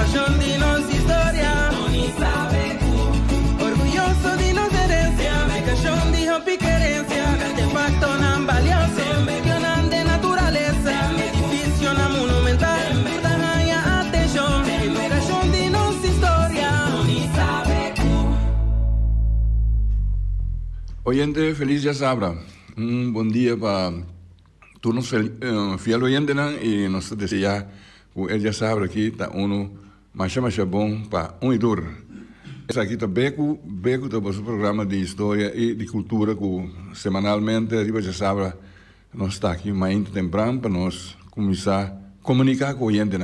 pasión de nuestra historia. Orgulloso de nuestra herencia, mi canción dijo piquerencia, artefacto tan valioso, que de naturaleza, edificio na monumental, dan haya atención, mi canción de nuestra historia. Oyente, feliz ya sabra. Un buen día para todos los fiel oyentes y nos desea que ya sabra aquí está uno mais bom para e duro. Esse aqui está beco do nosso programa de história e de cultura que semanalmente a já sabra nós está aqui mais temprano para nós começar a comunicar com o oyente.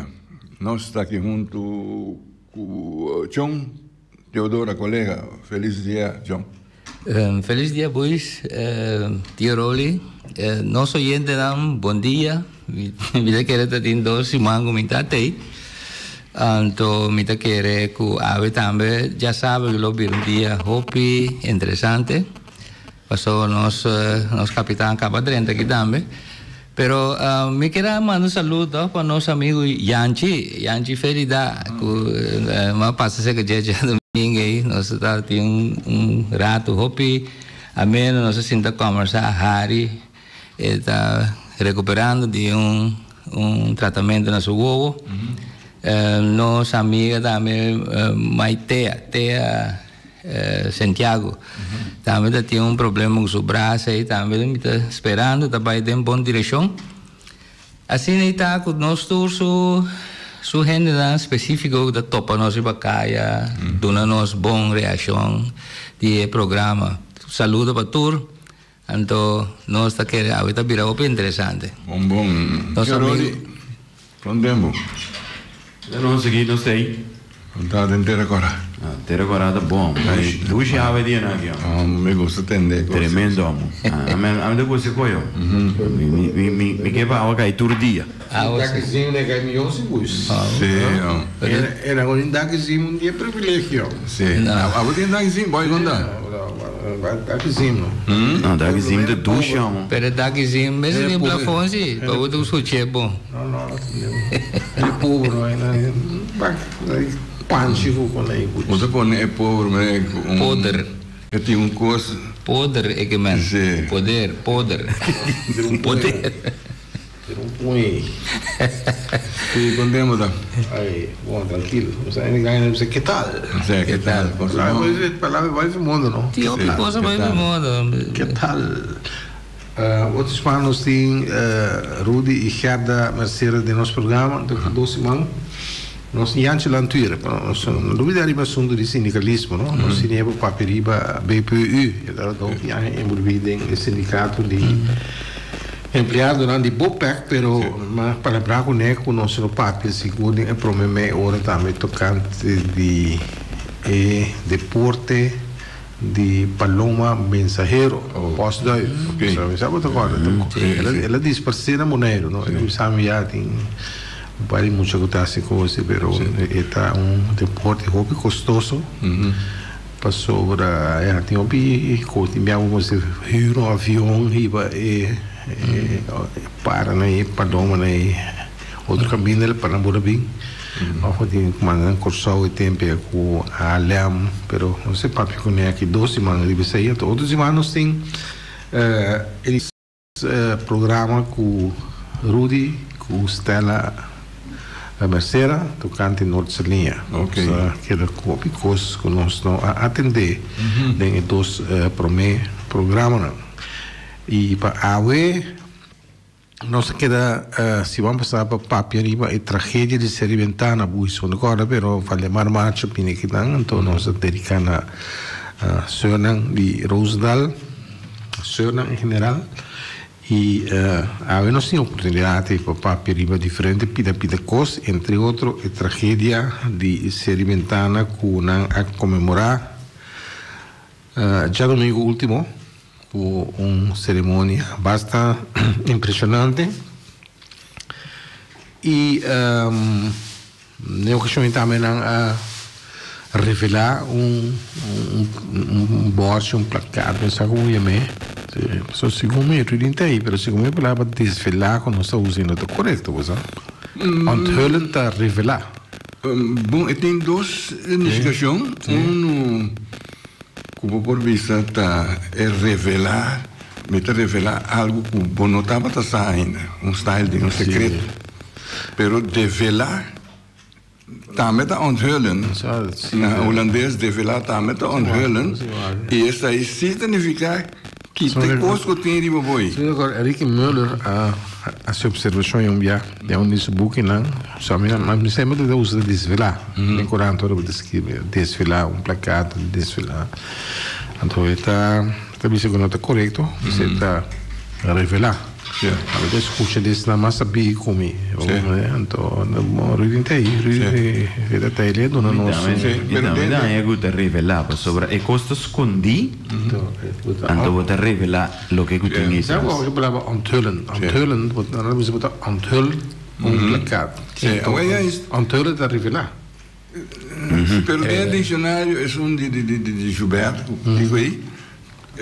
Nós está aqui junto com o John Teodora, colega. Feliz dia, John. Feliz dia, pois, tio Roli. Nosso oyente dá bom dia. Vida que está tendo 2 semanas com minha tei. Então, minha querer que ave também já sabe que lo vi dia hopi interessante. Passou nosso capitão Capadrenta aqui também. Pero me queria mandar um saludo para nosso amigo Yanchi Ferida, que uma passa que dia domingo aí, nós está tem rato hopi, a menos nós sinta conversar Hari está recuperando de tratamento na sua ovo. Nossa amiga também Tea Santiago também tem problema com o braço e também está esperando, está vai em boa direção. Assim está com nós todos su gente específico da topa nossa bacaia, dona nos boa reação de programa. Saludo para todos. Então nós está querendo agora virar algo interessante. Bom. Nosso amigo. Prondemo. Não segui, não sei. Contada inteira agora. Inteira tá bom. Duas chaves de aqui. Me gusta atender. Tremendo, amor. A minha coisa coio. Me quer para cair todo dia. Daquezinho né que me ouve bus. Sim. Era um daquezinho dia privilégio. Sim. A você tem daquezinho, pode contar. Daquezinho. Não, daquezinho de ducha, amor. Pero daquezinho mesmo em plafond, sim. Para o sushi é bom. Não. É pobre, não é? Panchivo com aí. Você põe é pobre, mas poder. Eu tenho coisa. Poder é que man. Poder. Poder. Põe. Sim, contemos da. Aí, bom, tranquilo. Você ainda não sei que tal. Sei que tal. Palavra vai pro mundo, não? Tem outra coisa vai pro mundo. Que tal? Outros semanas tem Rudy e Gerda Mercedes de nosso programa, de 2 semanas. Nós tínhamos lantuira, não duvida de assunto de sindicalismo, não? Nós tínhamos paperiba BPU, era do que é envolvido em sindicato de empregado de BOPEC, pero mas para lembrar com o nosso papel seguro é problema agora também tocante de deporte de Paloma Mensajero, posto sabe agora? Ela diz parceira Monero, não? Ele sabe já tem vale mucho que coisa, pero está deporte hobby custoso. Para sobre tem hobby que tínhamos um avião e para né Paloma né outro caminho para Burabim. Afo tem mangan cursou e tempo com a Alem, pero não sei papi com aqui 2 semanas de sair, outras semanas tem eles programa com Rudy, com Stella a Mercedes, tocante Norte-Linha. Ok. Que era coisas que nós não atender em 2 programas. E para a AUE, nós queda, se vamos passar para papel, a tragédia de Seriventana, buiso agora, pero vale mais marcha, então nós dedicamos a Sönan de Rosedal, Sönan em geral. E nós tínhamos oportunidade para papel diferente, pida coisas, entre outros, a tragédia de Seriventana, que nós a comemorar já domingo último, por uma cerimônia bastante impressionante. E eu quero também a revelar board, placar, pensar como eu me só segundo eu identifiquei, mas segundo eu palavra desvelar quando nós estamos usando é correto, você? Onthullen está revelar. Bom, tem duas iniciações. Como por vista é revelar algo que bom não estava ainda, style de segredo. Pero develar também está onthullen. Na holandês develar também está onthullen. E isso aí significa que tem coisas que tem de boi. Agora, Ricky Müller, a observação é nesse book lá, só me sempre de usa desvelar. Tem coragem toda para desvelar placado, desvelar. Então está visto que não está correto, você está a revelar. A vezes escuta desse na massa bi comi, então não ridente aí, ridente aí ledo não não. Então é good revelar sobre e costa escondi. Então vou te revelar o que tu tens. Já vou eu falava onthullen, vou não me botar onthul placado. Onthullen está revelar. Pero o dicionário é de Gilberto, digo aí.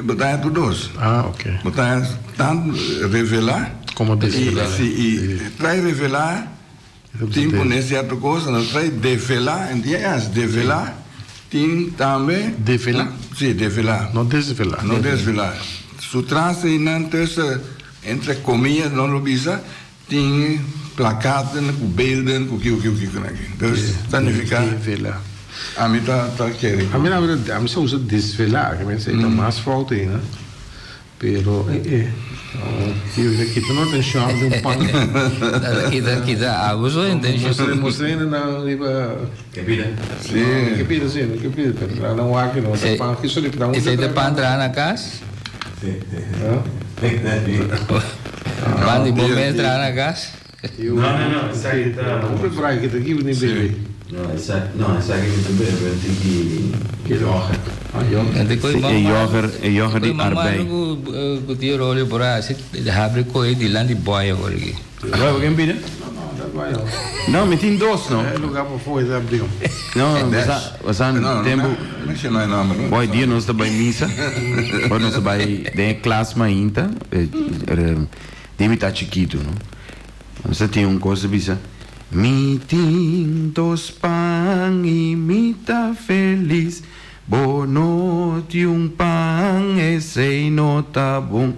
Botar tudo dois. Ok. Botar tanto revelar como desvelar. E trai revelar tem por certa coisa, não trai develar, entende? Develar tem também develar. Sim, develar. Não desvelar. Não desvelar. Se trata entre comillas, não lo bisa, tem placaten, com beelden, com que. Então, significa develar. A mim tá querendo. A mim só usa desvelar, que me sei, tá mais falta aí, né? Pero, eu aqui tu não tem chave de um pão. Kita aku so intention. Mostrei na riba. Que pida? Sim. Que pida, pero lá não há que não, tá pão aqui só de dar um. Esse de pan entrar na casa? Sim. Pan de bom entrar na casa? Não, isso aí tá. Vamos preparar aqui daqui o nível. Não, isso aqui também tem que jogar. E jogar de arbeid. Ku tio role por aí, se abre coi de land boy agora aqui. Vai alguém pida? Não, mas tem dois, não. É lugar para fora da abrigo. Não, mas há tempo. Boy, dia nós também missa. Boy, nós também de classe ainda. Deve estar chiquito, não? Você tem coisa bisa. Mi tintos pan e mi tá feliz. Bono de pan esse não tá bom.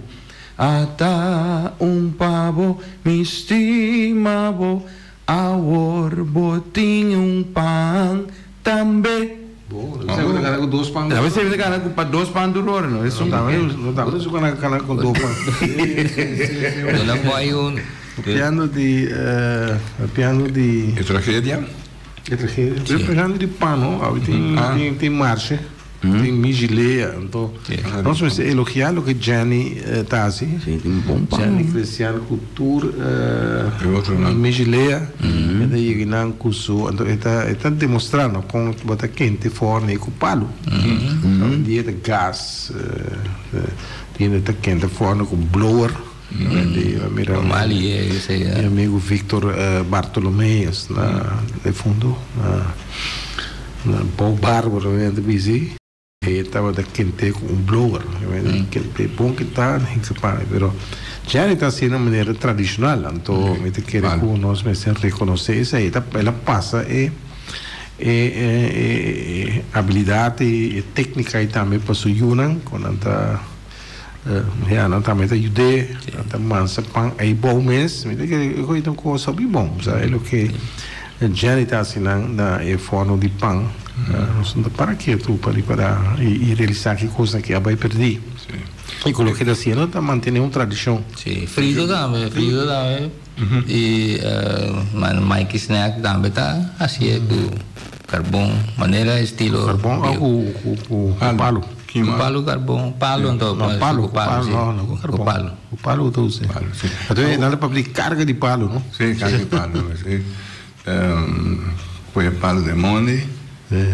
Ata pavo me estima bo. Awor botinho pan também. Você vai ganhar com 2 pães. Você vai ganhar com 2 pães do ouro, não? Isso não dá. Você vai ganhar com 2 pães. Não vai piano de tragédia. Piano de pano, tem marcha, tem migileia, então nós vamos elogiar o que Gianni Tassi, Gianni Cristiano Couture, migileia, e daí não curso, então está demonstrando como botar quente forno e com palo, dia de gás, dia de quente forno com blower. Meu amigo Victor Bartolomeu no fundo na Paul Bárbaro de Bizi estava da quente com blower que bom que está mas já está sendo uma maneira tradicional então me te quer que nós me sem reconhecer isso aí ela passa habilidade e técnica e também para o Yunan quando está não também está jude, está mansa pão é bom mesmo, me que eu então coisa bem bom, sabe o que já está assim na forno de pão, não para que tu para e realizar que coisa que vai perder, e coloquei assim não está mantendo uma tradição, sim, frito também, e Mike Snack também está assim é com carvão, maneira estilo carvão o palo. Palo carbón, palo então. Não, palo. O palo eu uso. Então é nada para abrir carga de palo, não? Sim, carga de palo. Foi palo de monte.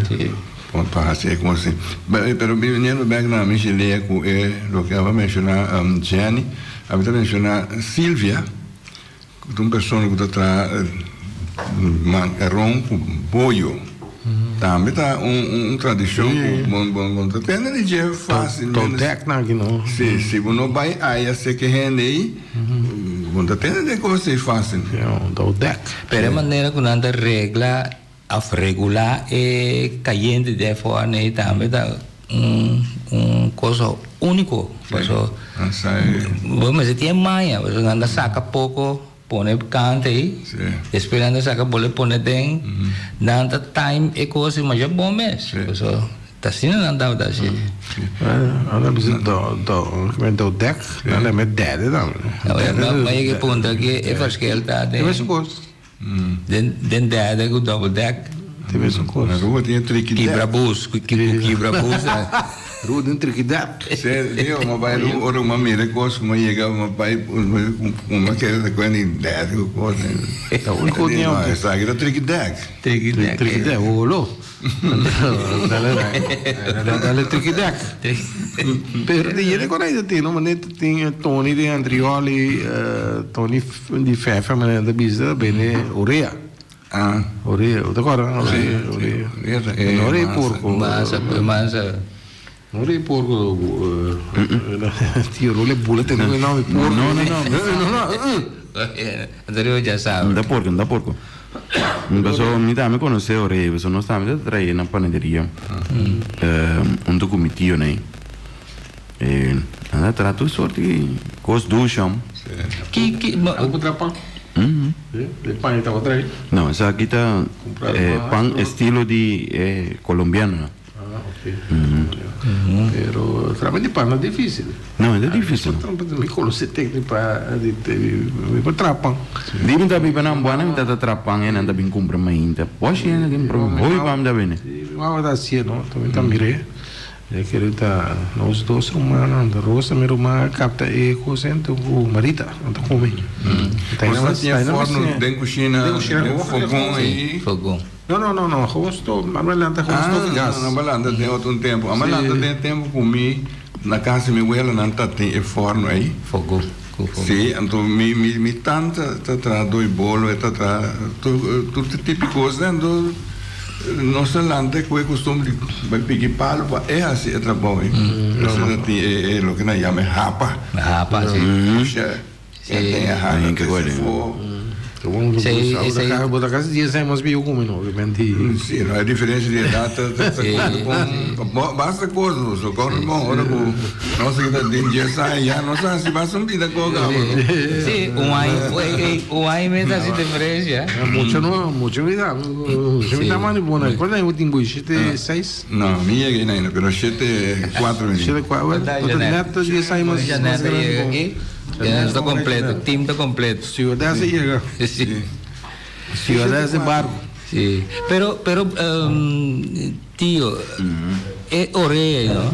Sim. Para fazer como assim. Mas menino bem na Michelia com o que eu vou mencionar Gianni, eu vou mencionar Silvia, uma pessoa que está macarrão com bolho. Também está tradição bom tem de é fácil então técnica não se você vai aí se que rende aí bom tem de coisa fácil então deck pela maneira que anda regla afregular e caliente de forma e também dá coisa único. Mas tem manha, você anda saca pouco, põe cante aí, esperando saca bola põe dentro, nada time e coisa, mas é bom mesmo. Tá assim não dá da assim. Anda precisa do deck, anda met derde dan. Mas é que ponto que é faz que ele tá Tem esse gosto. Den derde com double deck. Tem esse gosto. Na rua tinha trick deck. Quebra-bus, Rua tem trick deck. Eu, uma pai, uma mira coisa, uma chega, uma pai, uma que é coisa em deck, coisa. Então, o que tinha Não, essa aqui era trick deck. Trick deck. Trick deck, olô. Dale trick deck. Pero de ele quando ainda tem, não, mas tem Tony de Andrioli, Tony de Fefa, mas da bisa bene Urea. Urea, agora, Urea. Urea porco. Massa. Urea porco. Tio Role bula tem um nome porco. Não. Anterior já sabe. Não dá porco. Então, me dá me conhecer o rei, nós estamos a trazer na panaderia documentinho, né? Anda trato sorte que coisa do chão. Algo trapão? De pão está outra aí? Não, essa aqui tá pão estilo de colombiano. Ok. Pero trabalho de pão é difícil. Não, é difícil. Me conhece técnico para trapão. Dime tá bem para não boa, não tá trapão e não tá bem comprar mais ainda. Pode ainda tem problema. Oi, vamos dar bem. Vamos dar assim, não? Também tá mirei. Eu quero estar nós dois humanos, da roça, meu irmão capta e cozendo o marita, não tá comendo. Mas tinha forno dentro cozinha, fogão aí. Fogão. Não, rosto, a malanta rosto gás. Não, malanta tem outro tempo. A malanta tem tempo comi na casa minha abuela não tá tem forno aí. Fogão. Sim, então me tanta tá dois bolos, tá tudo tipo de coisa dentro. Nossa landa que é costume de pegar palo é assim é trabalho. É o que nós chamamos rapa. Rapa, sim. Tem a rapa que Botar casa dia sai mais bem como não, obviamente. Sim, não é diferença de data. Basta coisa, só corre bom, ora com nossa que tem dia sai já não sabe se vai subir da coisa. Sim, aí mesmo assim diferença. Mucho vida, me dá mais bom, né? Quando é o último chete 6? Não, minha que não, pero chete 4 minutos. Chete 4, outra neta dia sai mais. Já neta chega aqui. Está completo, o time está completo. Ciudad se llega. Sí. Ciudad se barco. Sí. Pero tío, es oreja, ¿no?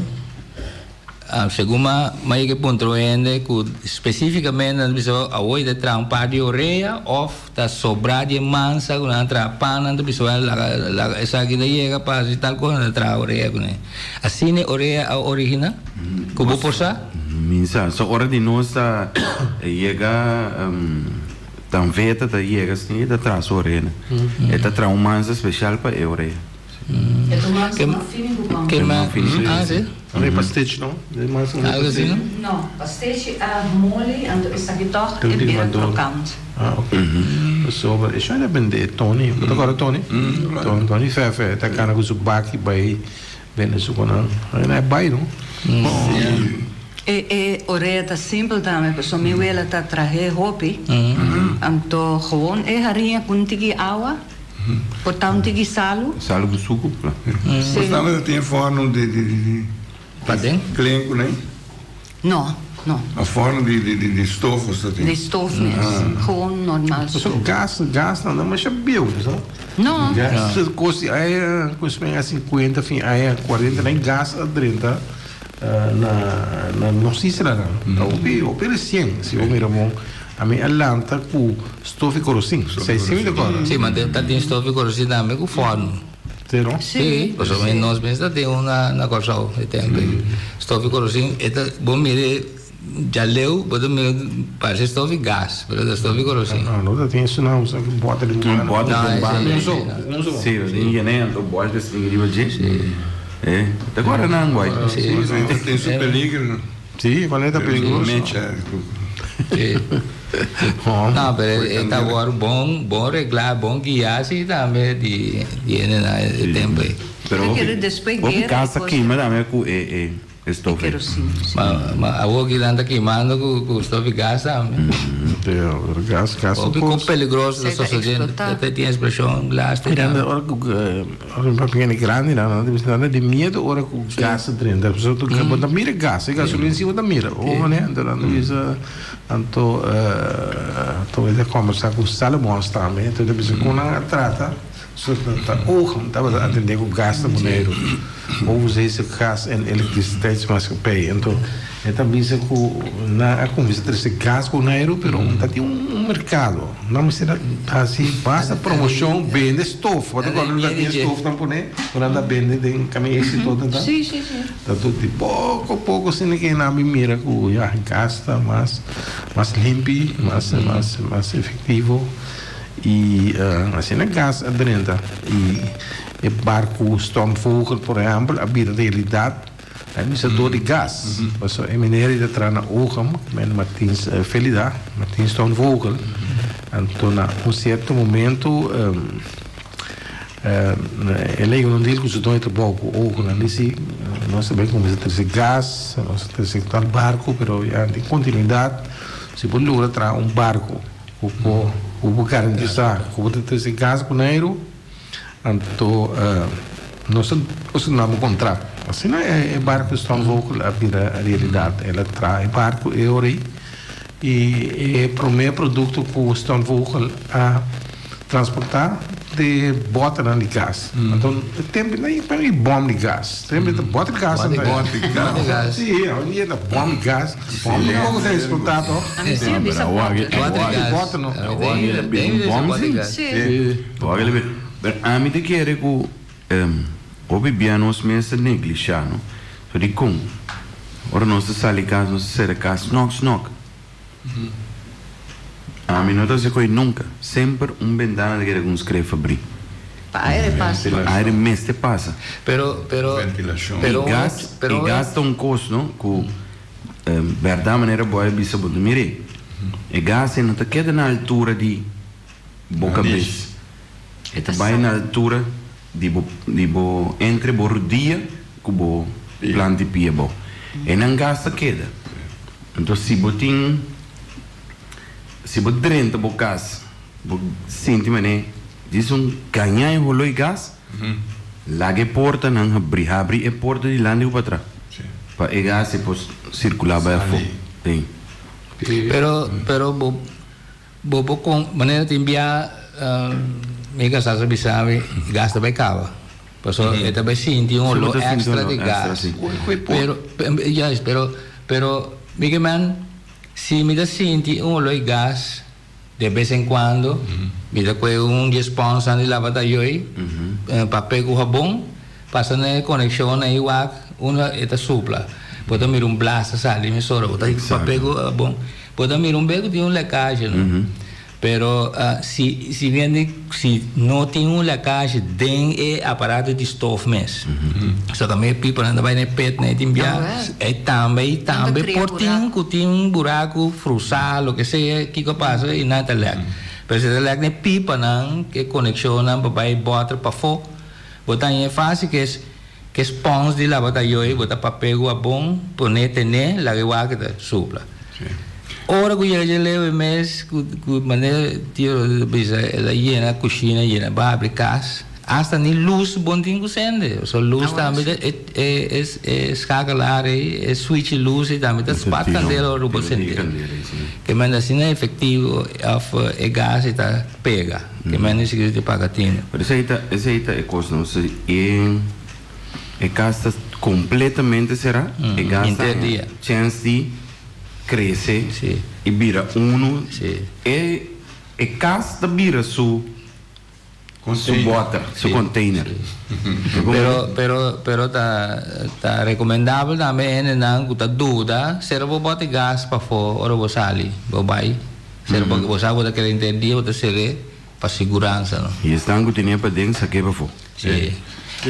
Según más que punto ende, especificamente no bisa hoy de trampar de oreja o está sobrar de mansa con una trapana, no bisa la esa que llega para si tal cosa de tra oreja con así ne oreja original, como posa. Minsa, so ora di nostra chega tan veta da chega assim da traz orena. É da traumanza special para eure. Que mais? Ah, sim. Não é pastete não? Algo assim, não? Não, pastete é mole, e isso aqui toch é bem crocante. Ah, ok. Sobre, isso ainda vende Tony. Agora Tony. Tony Fefe, tá cara com o baki by vende isso com não. Ainda é bai, não? Oreja tá simples também, porque minha abuela tá trazer roupa, então gewoon harinha com tiki água, botar um tiki salo. Salo com suco, lá. Mas também tem forno de clenco, né? Não. A forno de estofa, você tem? De estofa mesmo, gewoon normal. Só gás não, mas é bio, não? Gás, coisa aí, coisa 50, fim, aí 40, nem gás a 30. Não sei se era não. O pelo 100, se eu miro bom, a minha Atlanta com estofa e corocinho, 600 agora. Sim, mas tem estofa e corocinho também com forno. Tem não? Sim, porque nós mesmos temos na corção, tem estofa e corocinho, bom mire já leu, bota me parece estofa e gás, mas estofa e corocinho. Não tem isso não, só que bota de um bota de não usou. Sim, ninguém nem então bota desse nível de. É, agora não vai. Tem super líquido. Sim, valeu da perigoso. Sí. No, pero está bom reglar, bom guiar, sí, también tiene el tiempo. Pero después o casa queima também com estofa. Mas a boca que anda queimando com estofa e gás também. Gas O que é perigoso da sociedade, até tem a expressão gás. Miranda, ora que pequeno grande, não, não de medo, ora com gás dentro. A pessoa que bota mira gás, gasolina em cima da mira. Ou né, andando isso, anto ele conversar com os salomões também, então ele precisa com na trata. Estava a atender com gás da moneda. Ou usar esse gás em eletricidade, mas que pay. Então, também se na conversa esse gás com dinheiro, mas tem mercado. Não me será assim, basta promoção, vende estofa. Agora não tem estofa também, quando anda vende tem caminho esse todo, tá? Sim. Tá tudo de pouco assim ninguém não me mira com gasta mais limpo, mais efetivo. E assim na gás adrenta e barco Stormvogel, por exemplo, a vida realidade é misador de gás. Mas a maneira de entrar na ogen, men Martins Felida, Martins Stormvogel, então na certo momento ele não diz que os dois trabalham com o ogen, ali sim, nós sabemos como esse gás, nós temos tal barco, mas já tem continuidade, se pode lograr barco, o garantizar que esse gás com dinheiro, então nós não contrato. Assim não é barco Stormvogel a realidade. Ela traz barco euro e o primeiro produto que o Stormvogel a transportar de bota de gás. Então tem nem bom de gás. Tem bota de gás. Sim, ali é bom de gás. Bom de gás é exportado. Bota não. A mim te quer que o bibianos mesmo negligenciano. So di com. Ora nós sali casa, nós será casa, knock. A mim não se coi nunca. Sempre ventana que alguns querem abrir. Aire passa. Aire mesmo passa. Pero e gasta custo, não? Com verdade maneira boa bisa bodo mire. E gasta não te queda na altura de boca vez. E vai na altura de bo entre bordia com bo plante pia bo. E não gasta queda. Então se botin se bot drenta bo gas, bo senti mané, diz ganhar rolo e gas. Lage porta não abri e porta de lande para trás. Para e gas se pos circular para fora. Tem. Pero bo com maneira de enviar mega sasa bisa gas também cava. Paso eta be sinti lo extra de gas. Pero mega man si me da sinti lo de gas de vez en cuando, me da sponsor de lavada yoi, papel com jabón, passa na conexão aí uma eta supla. Pode mir blast sali me sora, bota papel com jabón. Pode mir beco de lecagem, não? Pero si não tem lecagem dentro do aparato de estofa mesmo. Só que a minha pipa não vai nem pet nem enviar. É também por tem buraco, frusal, o que seja, que passa e nada lec. Mas se lec nem pipa não, que conexão não vai botar para fora. Botar é fácil que spons de lavada aí, botar papel a bom, pôr né, lá que vai supla. Ora que eu já levo mês, que maneira tiro bisa ela llena cozinha llena vai abrir casa, hasta nem luz bom tem que acender, só luz também é escalar é switch luz e também tá spat candela o bom acender, que manda assim é efetivo é gás e tá pega, que manda se que paga tinha. Mas essa aí é coisa não sei é casa completamente será é gás chance de cresce e vira e casa vira su water, su container. Pero tá recomendável também não que tá dúvida, será vou botar gás para fora, ora vou sair, vou vai, será porque você vai querer entender, vou ser para segurança, não? E estão que tinha para dentro, que para fora. Sim.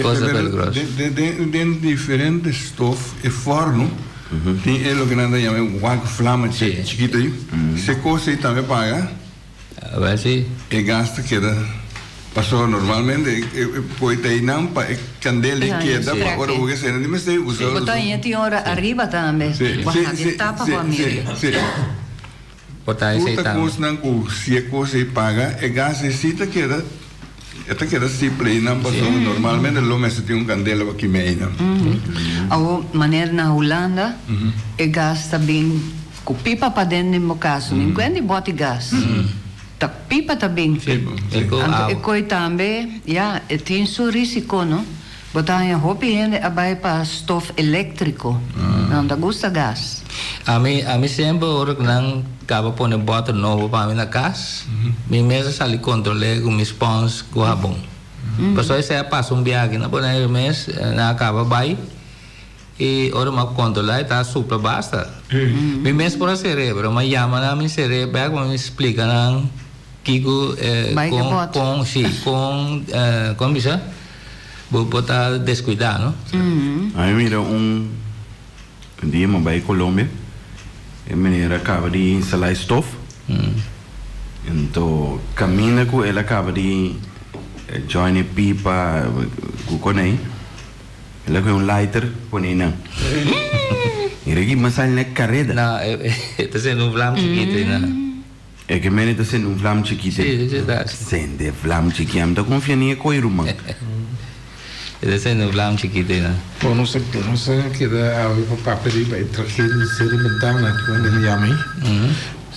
Coisa peligrosa. De diferentes estofas e forno Tem o que nós chamamos de wak flama chiquito aí. Se coisa também paga. Vai sim. E gasta que passou normalmente, poi tem não para candela que dá para agora o que se não me sei usar. Botar em hora arriba também. Sim. Tapa para mim. Botar aí outra coisa não com se a coisa paga e gasta cita que era esta que era simples não passou normalmente o homem se tem candela para queimar. A maneira na Holanda e gasta bem com pipa para dentro no caso, ninguém bota gás. Ta pipa também. E coi também, tem seu risco, não? Botar em roupa e abai para stof elétrico. Não dá gosto gás. A mim sempre ora que não acaba pondo bota novo para mim na casa. Minha mesa sali controle com minha spons com a bom. Pessoal isso é passa viagem na boa mês na acaba vai e ora ma controlar tá supra basta. Minha mesa por cerebro, mas chama na minha cerebro, me explica não Kiko com bisa vou botar descuidar, não? Aí mira dia eu vai Colômbia, a menina acaba de instalar estofa, então caminha com ela acaba de join pipa com aí, ela com lighter com aí não. E aqui mas sai na carreta. Não, está sendo flama chiquito, não? É que menina está sendo flama chiquito. Sim, está. Sendo flama chiquito, não confia nem com o irmão. Está sendo flama chiquito, não? Bom, não sei que dá a ver com o papel para trazer experimentar na que onde ele chama aí.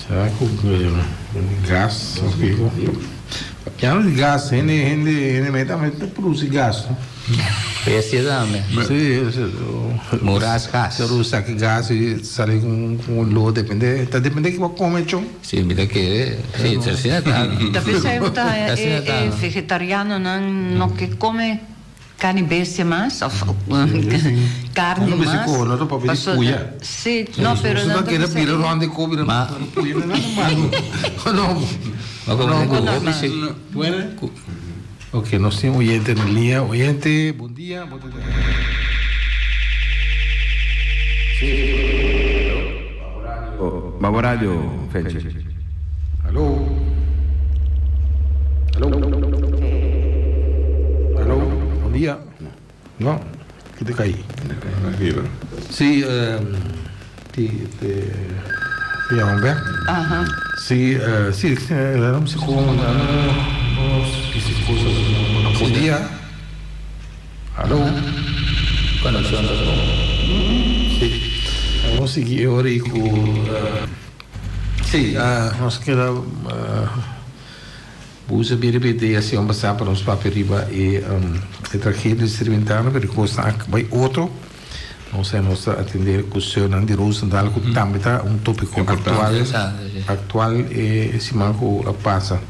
Será que o gás, já o gás, ele mete produz gás. Pesse também. Sim, Moras gás. Se usa que gás e sai com lô depende que vai comer chão. Sim, mira que sim, assim está. Talvez é vegetariano não que come carne bestia mais ou carne mais. Não tô para ver cuia. Sim, não, pero não quer vir onde comer não cuia não não. Bueno. Ok, nós temos oyente na linha. Oyente, bom dia. Babo Radio, Fenche. Alô? Bom dia. Não? Que te cai? Sim, te Humberto? Sim, ela não se como. Bom dia. Alô? Conexão. Sim. Vamos seguir agora aí com. Sim, nós queremos. Usa BRBD assim, vamos passar para os paperiba e trazer de serventana, porque custa vai outro. Não sei, nós atender com o senhor Andy Rosendahl, que também está tópico atual e esse manco passa.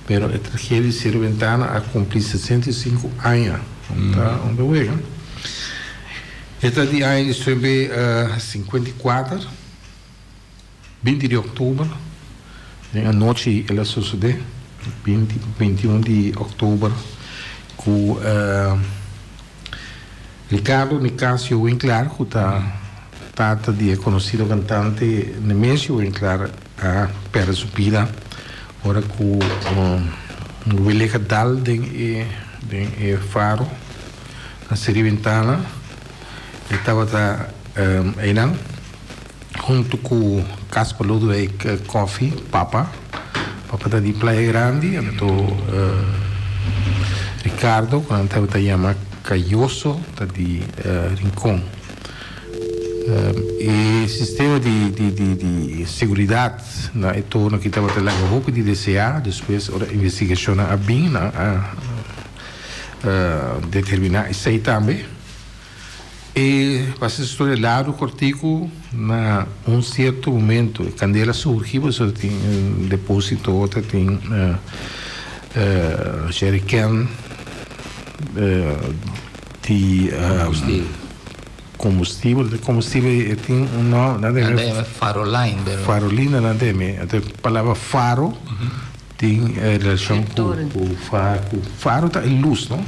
Pero a trajeria de serventana a cumprir 65 anos. Tá, onde eu vejo. Esta de ano sobre 54, 20 de outubro, a noite ela sucedeu, 21 de outubro, com Ricardo Nicasio Winkler, que está de conhecido cantante Nemesio Winkler, a Pera Supira. Ora com William Dal de Faro na Seriventana estava aí junto com Caspar Ludwig Coffee Papa está de Praia Grande então Ricardo quando estava chama Caioso está de Rincón e sistema de segurança na entorno que estava lá no roupa de DCA depois a investigação a bem determinar isso aí também e para essa história lá do cortico na certo momento quando ela surgiu você tem depósito outra tem jerrycan de combustível tem nome farolina não tem a palavra faro tem relação com o faro tá em luz não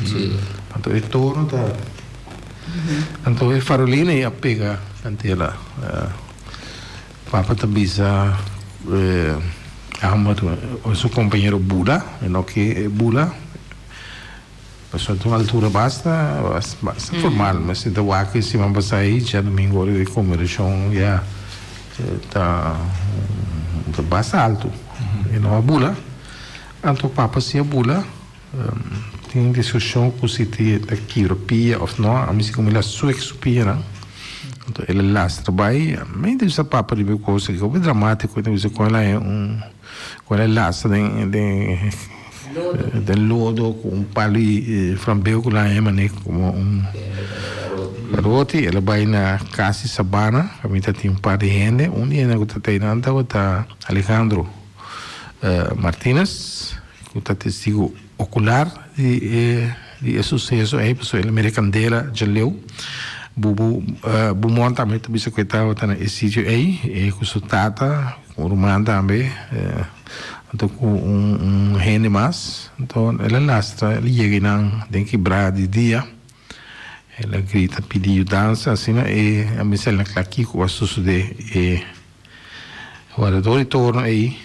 então é torno tá então é farolina e a pega Antela. Papa Tabisa, su compañero Bula, no que Bula. Pues a una altura basta formal, mas se da que se vamos sair já domingo de comemoração já tá basta alto. E não a Bula. Anto Papa se a Bula tem discussão com se tem da quiropia ou não, a mim se como ela suexupia, não. Então ele lá trabalha, mas deixa Papa de coisa que é dramático, então isso com ela é com ela lá del lodo com pali frambeu com lá é como roti, ela vai na casa Sabana, a mim tem par de gente, dia na que tá indo tá Alejandro Martínez, que tá testigo ocular de sucesso aí, pessoal, ele mercandela já leu, Bumon também tá bisa que tá nesse sítio aí, com sua tata, com o Romano também, então com rende mais, então ela lastra, ela chega na tem quebrar de dia, ela grita pedir dança assim, e a missão na aqui com a suceder e o orador torna aí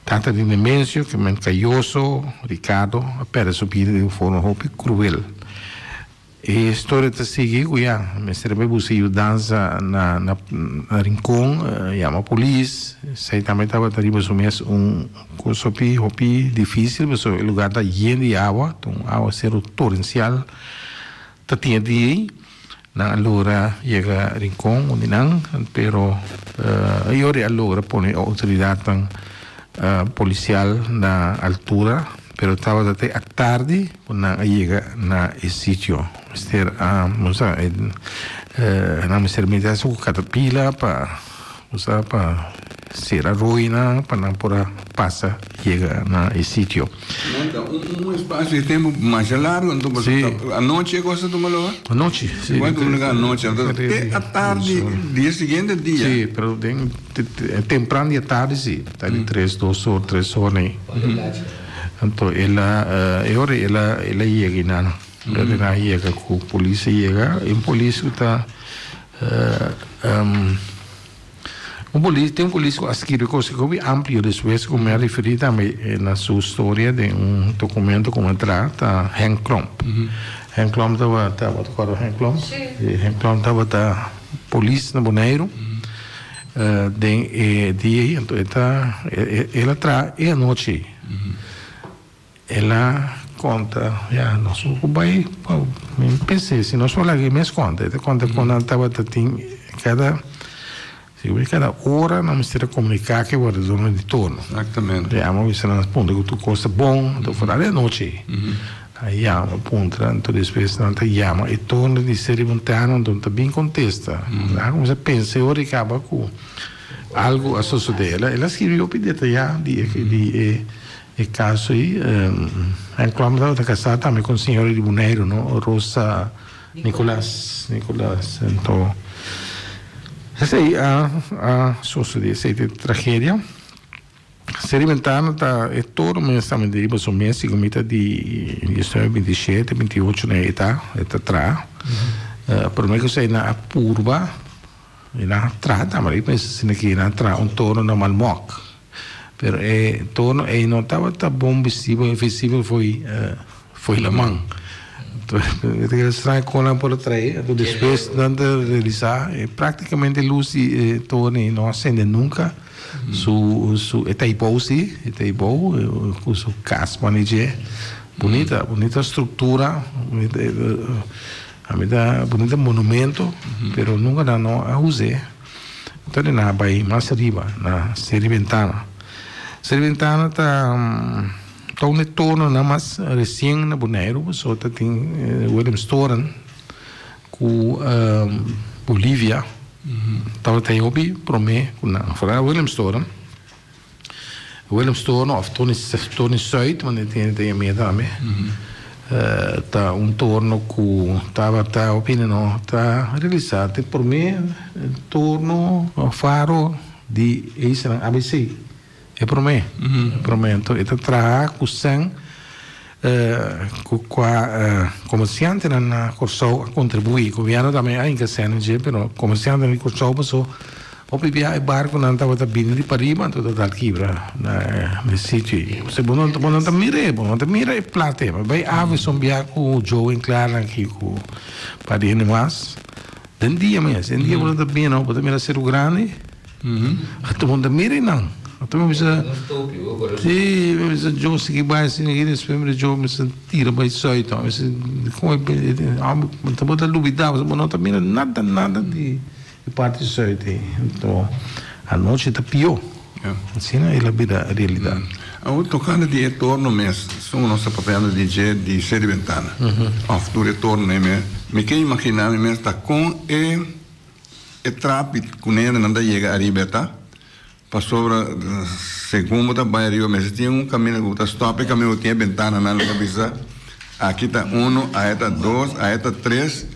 tanta de Nemésio que men Caioso, Ricardo, a subir de forma hope cruel. E a história está seguindo, mas também você dança na rincão, chama a polícia, sei também estava arriba coisa difícil, mas o lugar está cheio de água, então água zero torrencial, está tinha de na allora chega rincão, onde não, pero agora allora põe a autoridade policial na altura, pero estava até à tarde quando chega na sítio. Mister na misermidade com catapila para ser a ruína para não poder passar chega na sítio. Espaço de tempo mais largo, então a noite gosta de uma a noite, sim. Quando a noite, até a tarde, dia seguinte dia. Sim, pero temprano e à tarde sim, tá de 2 horas, 3 horas aí. Então ela chega na ela chega com a polícia chega, e a polícia está tem um polícia que adquiriu coisa que é amplo depois, como eu referi também na sua história de documento como atrás, tá Henk Klomp. Henk Klomp estava Henk Klomp? Henk Klomp estava polícia na Bonaire, dia, então ela traz, e a noite, ela conta, nós vai, pensei, se nós falar que me conta quando ela estava cada hora não se comunicar que o zona de torno. Exatamente. Mas você não ponto que tu costa bom, então falar é noite. Aí chama, ponto, então depois não te chama e torna de ser montano, então tá bem contesta. Como você pensa, eu acaba com algo a suceder. Ela escreveu pedido já de caso aí, a Cláudia estava casada também com a senhora de Bonaire, não? Rosa Nicolás, então essa aí sucedeu essa tragédia. Serimentana tá todo mês também de riba mês e comita de 27, 28 na eta atrás. Por meio que sei na curva e na atrás também pensa assim que na atrás torno na Malmoc. Pero torno não estava tão bom visível foi la mão. Então sai com ela por trás, depois de realizar praticamente luz e torno não acende nunca. Su Itaipou com su casa bonita estrutura, bonita monumento, pero nunca não usei. Então na Bahia mais arriba, na Serimentana tá um torno na mais recém na Bonaire, só tem William Storen com Bolívia. Estava até obi prome na fora William Storen of Tony Zuid, mas tem medo também. Tá torno com tá opinião tá realizado por mim torno faro de Israel ABC é por mim então está tra com sang comercianti hanno corso contribuito, il governo também anche se non c'è, però comercianti hanno corso so o via e barco non stava da bene di Parima tutto dal Kibra nel sito se non mire e plate ma vai ave son via con Joe in Clara anche con parine mas den dia buono da bene o poteva essere grande tu non mire non tu mi sa sì mi sa Joe si vai si ne spemre Joe mi sa tira vai solito mi sa come tu puoi dubitare non mire nada di parte solita, então a noite está pior. Assim é a realidade. Tocando de retorno mesmo, somos nossa papel de DJ de série ventana. Of do retorno mesmo, me quer imaginar mesmo está com e trapi com ele não dá chega a ribeta, para sobre segundo da baia rio mesmo tinha caminho que está stop caminho tinha ventana na cabeça. Aqui está 1, aí está 2, aí está 3.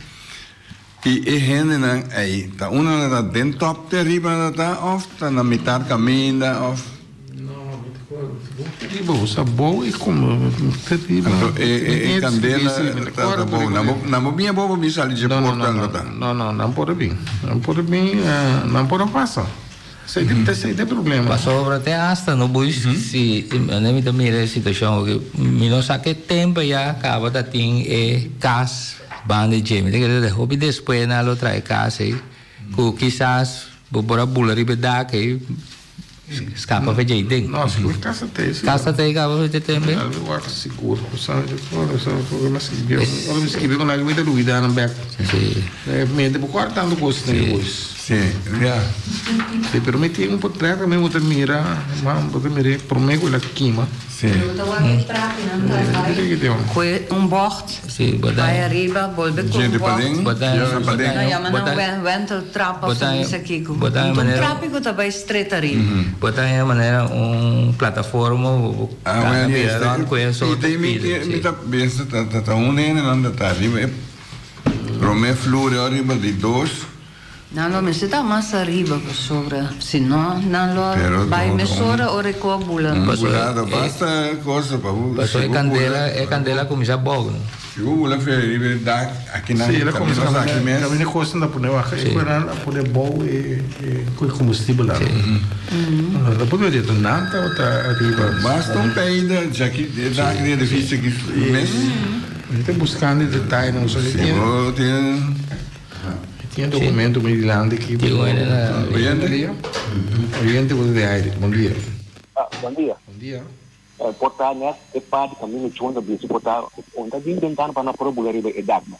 E gente aí, tá uma está dentro top terrível, tá ou está na metade caminho, ou não, terrível, sabor e como terrível. E candela tá bom, não vinha bobo bisa ali de porta, tá? Não pode vir, não pode passar. Sei tem problema. Passou até hasta no bus se nem me mira a situação que me não sabe que tempo já acaba da tem gas banda de me que hobby depois na outra casa aí que quizás por a bula ribeda que escapa de jeito nossa casa tem acaba de também eu acho seguro sabe mas que eu não me dúvida não back sim me de por tanto gosto depois sim já se permite portrait também outra mira outra mira por meio com a quima sim bord vai arriba volve com gente padrinho não vento trapa isso aqui com tráfico também estreita arriba botar é maneira plataforma e tem me tá pensa tá não tá arriba prome flore arriba de 2 não me está mais arriba por sobre senão não vai mesura ou recobula basta coisa para passou é candela como já bom la feriva da aqui na aqui mesmo a costa da poder poder bom e com combustível lá não pode dizer nada ou tá arriba basta peida já que da edifício aqui mesmo está buscando detalhes não só tinha documento meio grande aqui oriente de aire bom dia bom dia portar nesse parte caminho de onde você portar onde está inventando para não procurar e dagma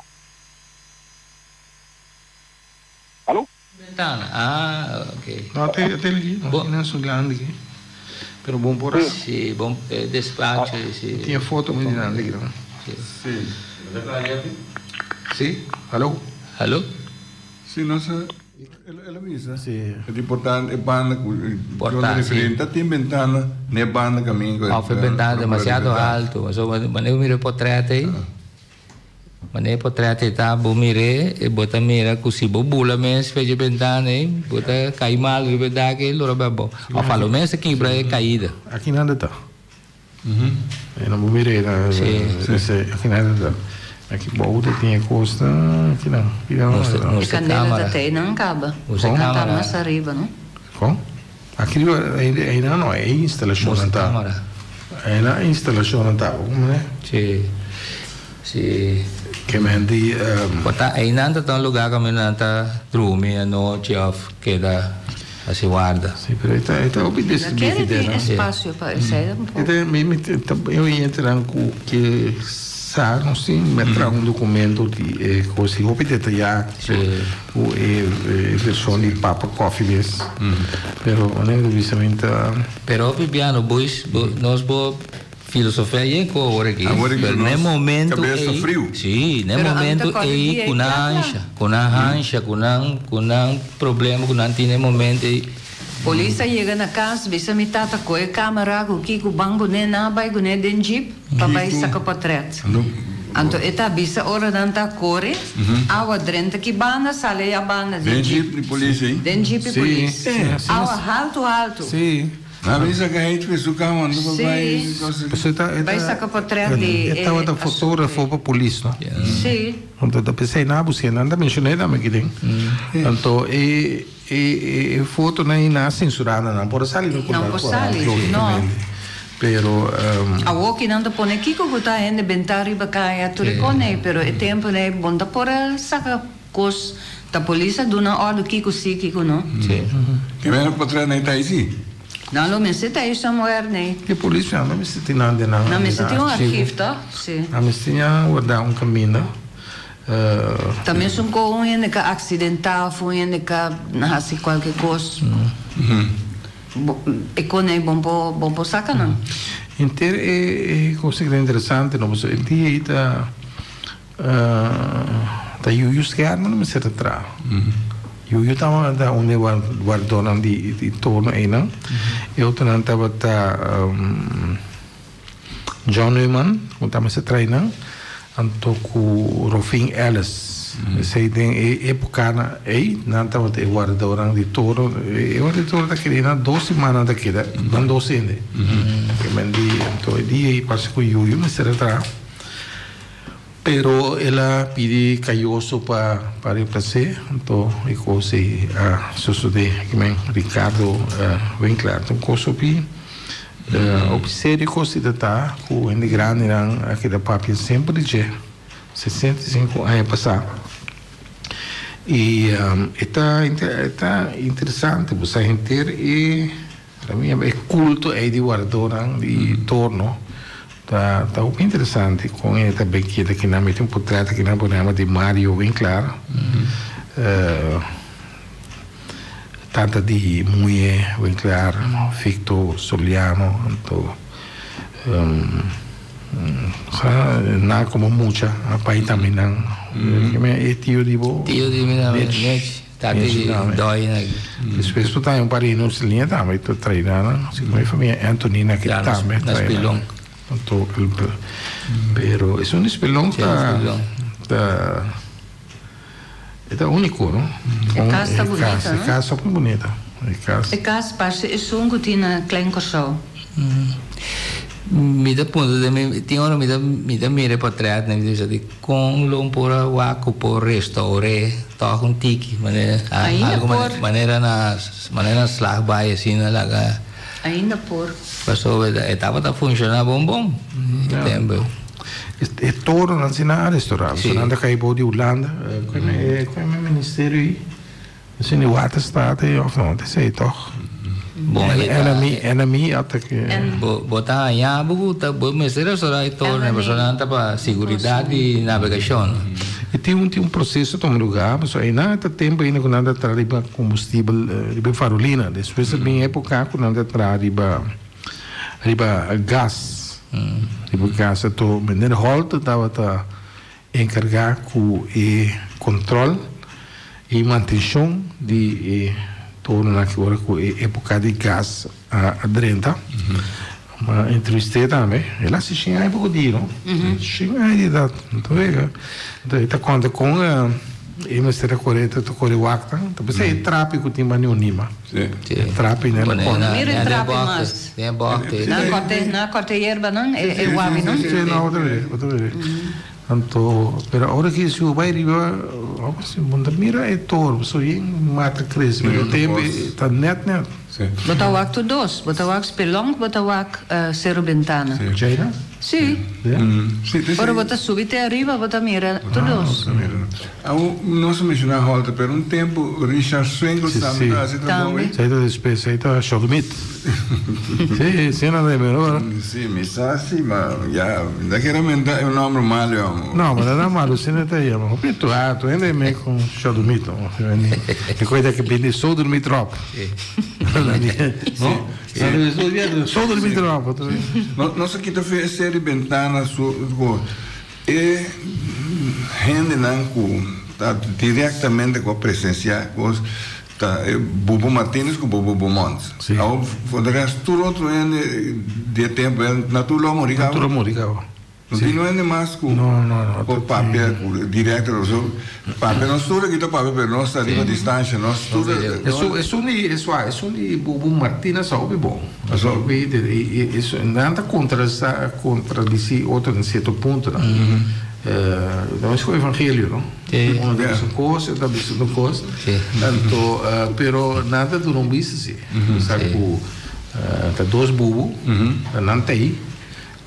alô ventana ok não até ali não sou grande aqui pero bom por sim bom despacho sim tinha foto muito grande aqui sim alô sim nossa ela visa sim é importante banda diferente tem ventana né banda caminho foi ventana demasiado alto mas eu miro portrait aí maneira portrait tá bom mire e bota mira com se bobula mesmo fez ventana aí bota cai mal de verdade que loro babo a falo mesmo aqui para caída aqui nada tá eu não mirei aqui nada tá aqui bolta tinha costa aqui não a canela da teia não acaba não tá mais arriba não com aqui ainda não é instalação não tá é na instalação não tá né sim que me andi botar ainda não tá um lugar que não tá dormir à noite off que dá a se guarda sim pero está obedece aquele tem espaço para isso eu ia entrar com que não sim me trago documento de coisa roupa detalhada o versão de papa coffee mesmo pero honestamente pero Bibiano nós filosofia é com agora aqui no momento cabeça frio sim no momento é com a problema com não tem momento polícia chega na casa bisa me tata com a câmera com o banco nem na vai com den jeep para sacar portrait então eta bisa hora não tá corre awa drenta que banda sale a banda den jeep de polícia den jeep polícia awa alto sim Na vez que a gente fez o carro, anda para vai sacar portrait de... Estava da fotógrafo para a polícia, não? Sim. Então, eu pensei, não, você não mencionei também que tem. Então, e foto não é censurada, não pode sair no canal. Não pode sair, não. Pero... A walkie não te põe aqui, que eu vou inventar e bacaia, tu recone, pero é tempo, né, bom, da por sacar coisa da polícia, do na ordem, Kiko sim, Kiko não. Sim. Que vem no portrait na Itaisi? Não, não me sente aí, somewhere, né? Que polícia, não me sente nada, não. Não me sente arquivo, tá? Sim. Não me sente guardar caminho. Também são com que acidental, foi que nasce qualquer coisa. E quando é bom para sacar, não? Então, é coisa interessante, não? Você tem tá Yuyu sekarang mana mesti terang. Yuyu tahu ada unde guardonan di torno ena. Eu tu nanti bata John Newman, kita mesti trainer, untuk Rufin Ellis. Saya tem época na nanti bata guardonan di torno. Eu di torno tak kira 2 semanas tak kira, dan 2 ini. Kemudian untuk dia pas ku Yuyu mesti terang. Pero ela pide Caioso para reemplacer, então e coisa sucede que Ricardo Winkler, então coisa pi observe coisa da tá com o grande não aqui da papi sempre de 65 anos passar e está interessante você entender e a minha é culto é de guardar de torno. Tá bem interessante com essa bequita que na mete portrait que na programa de Mário Winkler, tanta de mulher Winkler, Victor Soliano, então não como muita, a pai também não, é tio de bo, tá de dói né, depois tu tá um parino linha também tu treinando, se como família Antonina que também treina. Pero es un espelón está único, ¿no? A casa está bonita, ¿no? A casa muy bonita. A casa parece es un que tiene klein corso. Mi da punto de mi da mire portrait ne dice di con lo un po' waco por restaurare toch un tiki manera na slagbaie assim na laga ainda por passou estava a funcionar bom tempo é todo na cena restaurante se anda cai de Holanda como ministério aí assim o waterstaat of não sei toch bom era mi até que botar já buta bom ministério só aí todo né pessoal para segurança e navegação. E tem um processo tão lugar, mas aí nada tempo ainda quando anda atrás de combustível, de farolina. Depois bem época quando anda atrás de gás, de gás. Então, menino Holt estava encarregado com o controle e manutenção de torno naquela época de gás adrenta. Uma entrevista também, ela se tinha aí pouco dia, não? Tinha aí da, então vega, então conta com a ministério correta, to corre wakta, então você tráfico tem manionima, tráfico né? Mira tráfico mas, tem bote, na corte erva não, é wabi não? Não, outra vez. Então, pero agora que se vai riba, assim, bunda mira é toro, só em mata cresce, mas tempo tá net. Botawak tu dos, botawak spelong, botawak serobentana. China? Sì. Ora bota subite arriba, bota mira tu dos. Não se menciona Holta, per un tempo Richard Swingle também. Sei da despesa, sei da Scholemit. Sì, non è vero. Sì, mi sa sì, ma ja, da chiaramente è un nome male. No, ma non è male, se ne te io, ho detto, tu hai me con Scholemit, e quella che vende solo dormire troppo. No? Só dormir troppo. Nossa quinta fez série Bentana e rende não tá diretamente com a presença com Bobo Martínez com Bobo Beaumont. Ao for the rest tudo outro de tempo natural moricava. Não é mais com o papel direto, o papel não estuda que o papel para nós está a distância, nós estuda. É um Bubu Martínez sabe bom, isso nada contra desse outro em certo ponto, não. Não é o evangelho, não? Uma vez uma coisa, outra vez outra coisa. Tanto, pero nada do não viste assim. Sabe tá dois bubu, não tem.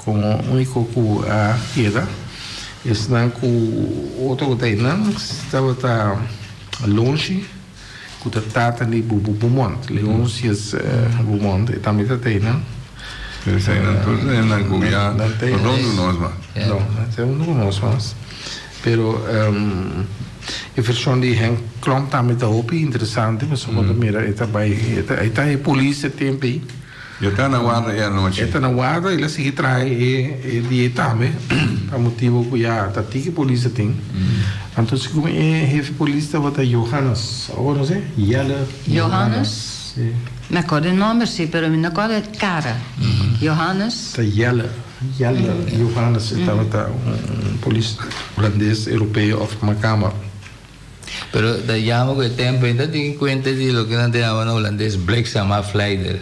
Com o único que a queda, está com o outro que não estava longe, que está ali Beaumont, Leôncias Beaumont, e também está aí, não? Eles ainda todos na Goiás, não tem nós, mas não tem nós, mas, pero a versão de Henk Klomp também está interessante, mas quando mira, está a polícia tempo aí. Já está na guarda e à noite. Está na guarda, ele se retrai e dieta, a motivo que já está aqui que a polícia tem. Então, se como é chefe polícia, vai estar Johannes, agora não sei, Johannes? Me acordo o nome, sim, mas me acordo a cara. Johannes? Está Johannes, estava polícia holandês, europeu, of Macama. Pero da llamo que tempo ainda tem conta de lo que não chamam no holandês Bliksemafleider.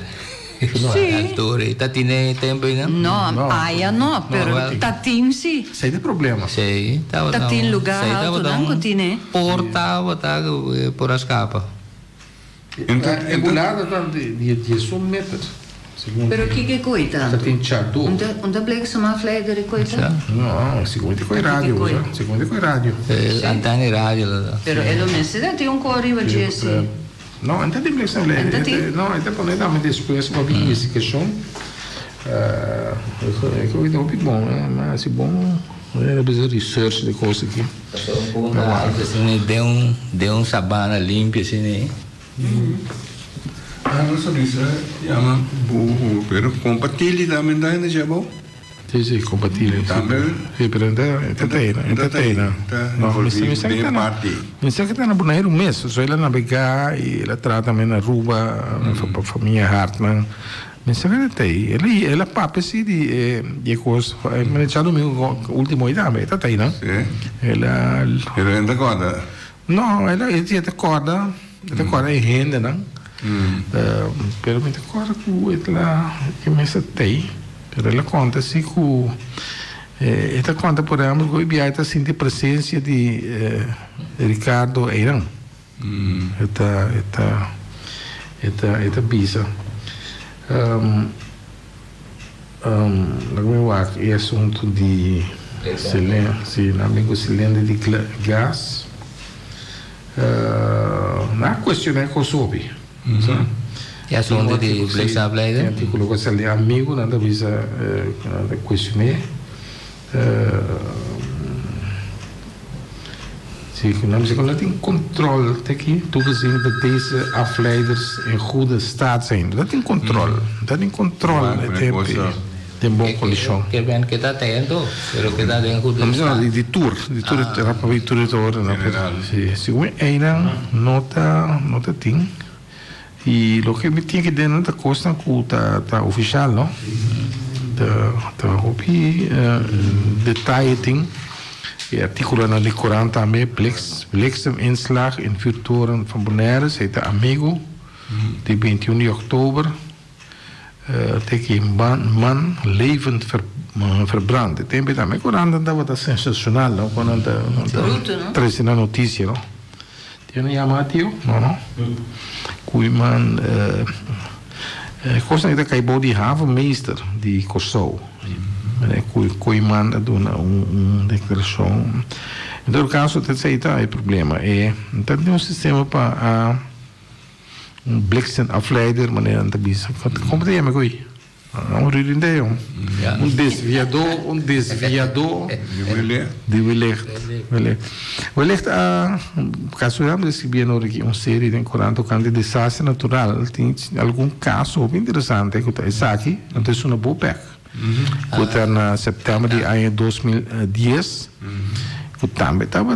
Sì. Attore, Tatine tempo ainda? No, aia no, però Tatin sì. Sei di problema. Sì, Tatin lugar alto não Tatine. Portava por as capas. É bulada de 1 metro. Pero que coita? Tatin chato. Onde Bliksemafleider coita? No, segundo com rádio, segundo com rádio. Antani rádio lá. Pero ele mesmo tem corriva de não, não tem Bliksemafleider. Não, até quando ele me depois para a investigação, é que eu muito bom, mas é bom, é fazer research de coisas aqui. Assim, deu sabana limpa assim, né? Não só isso, chama burro, pero compartilhe também ainda já bom. Sì, compatibile. Sì, per entertainer. Mi sa che è una buona un mese, cioè la navigare e la tratta a ruba, la famiglia Hartman. Mi sa che è la papa sì di cosa, è mangiato mio ultimo esame, è no? Sì. Era d'accordo? No, è d'accordo, è gente, no? Però mi d'accordo che la che mi sa te. Pero ela conta assim que ela conta por exemplo que o Ibiá está sentindo a presença de Ricardo Eiran. Esta bisa. É assunto de amigo cilindro de gás. Não questionar com soube. E a sonda de Bliksemafleider? Tem artigo que ali amigo, nada visa questionar. Sim, não tem controle aqui, tu dizendo dat deze afleiders in goede staat zijn. Dat tem controle, dat tem controle, tem boa condição. Que bem que está tendo, pero que está em goede staat. De tour, rapidamente tour, não. Se o ainda nota tem. E o que me tinha que dar na costa tá oficial, não? Tá hopi detalhe tem e artikel na Coran também blikseminslag in vuurtoren van Bonaire, heet amigo de 21 de oktober tegen man levend verbrand. Tem também Coran dat was sensacional, não? Quando traz na notícia, não? Tem uma chamada, não? Koeman, kost dat kan je bij die havenmeester die Kosovo. Koeman dat doen declaratie. In todo caso, dat is het probleem. Dat is een systeem para Bliksemafleider, maar niet te bieden. Komt het hier met Não ririndei desviador de wellicht caso eu recebi uma série de 40 de desastre natural tem algum caso interessante que está aqui não tem uma boa pec que está na setembro de ano 2010 que também estava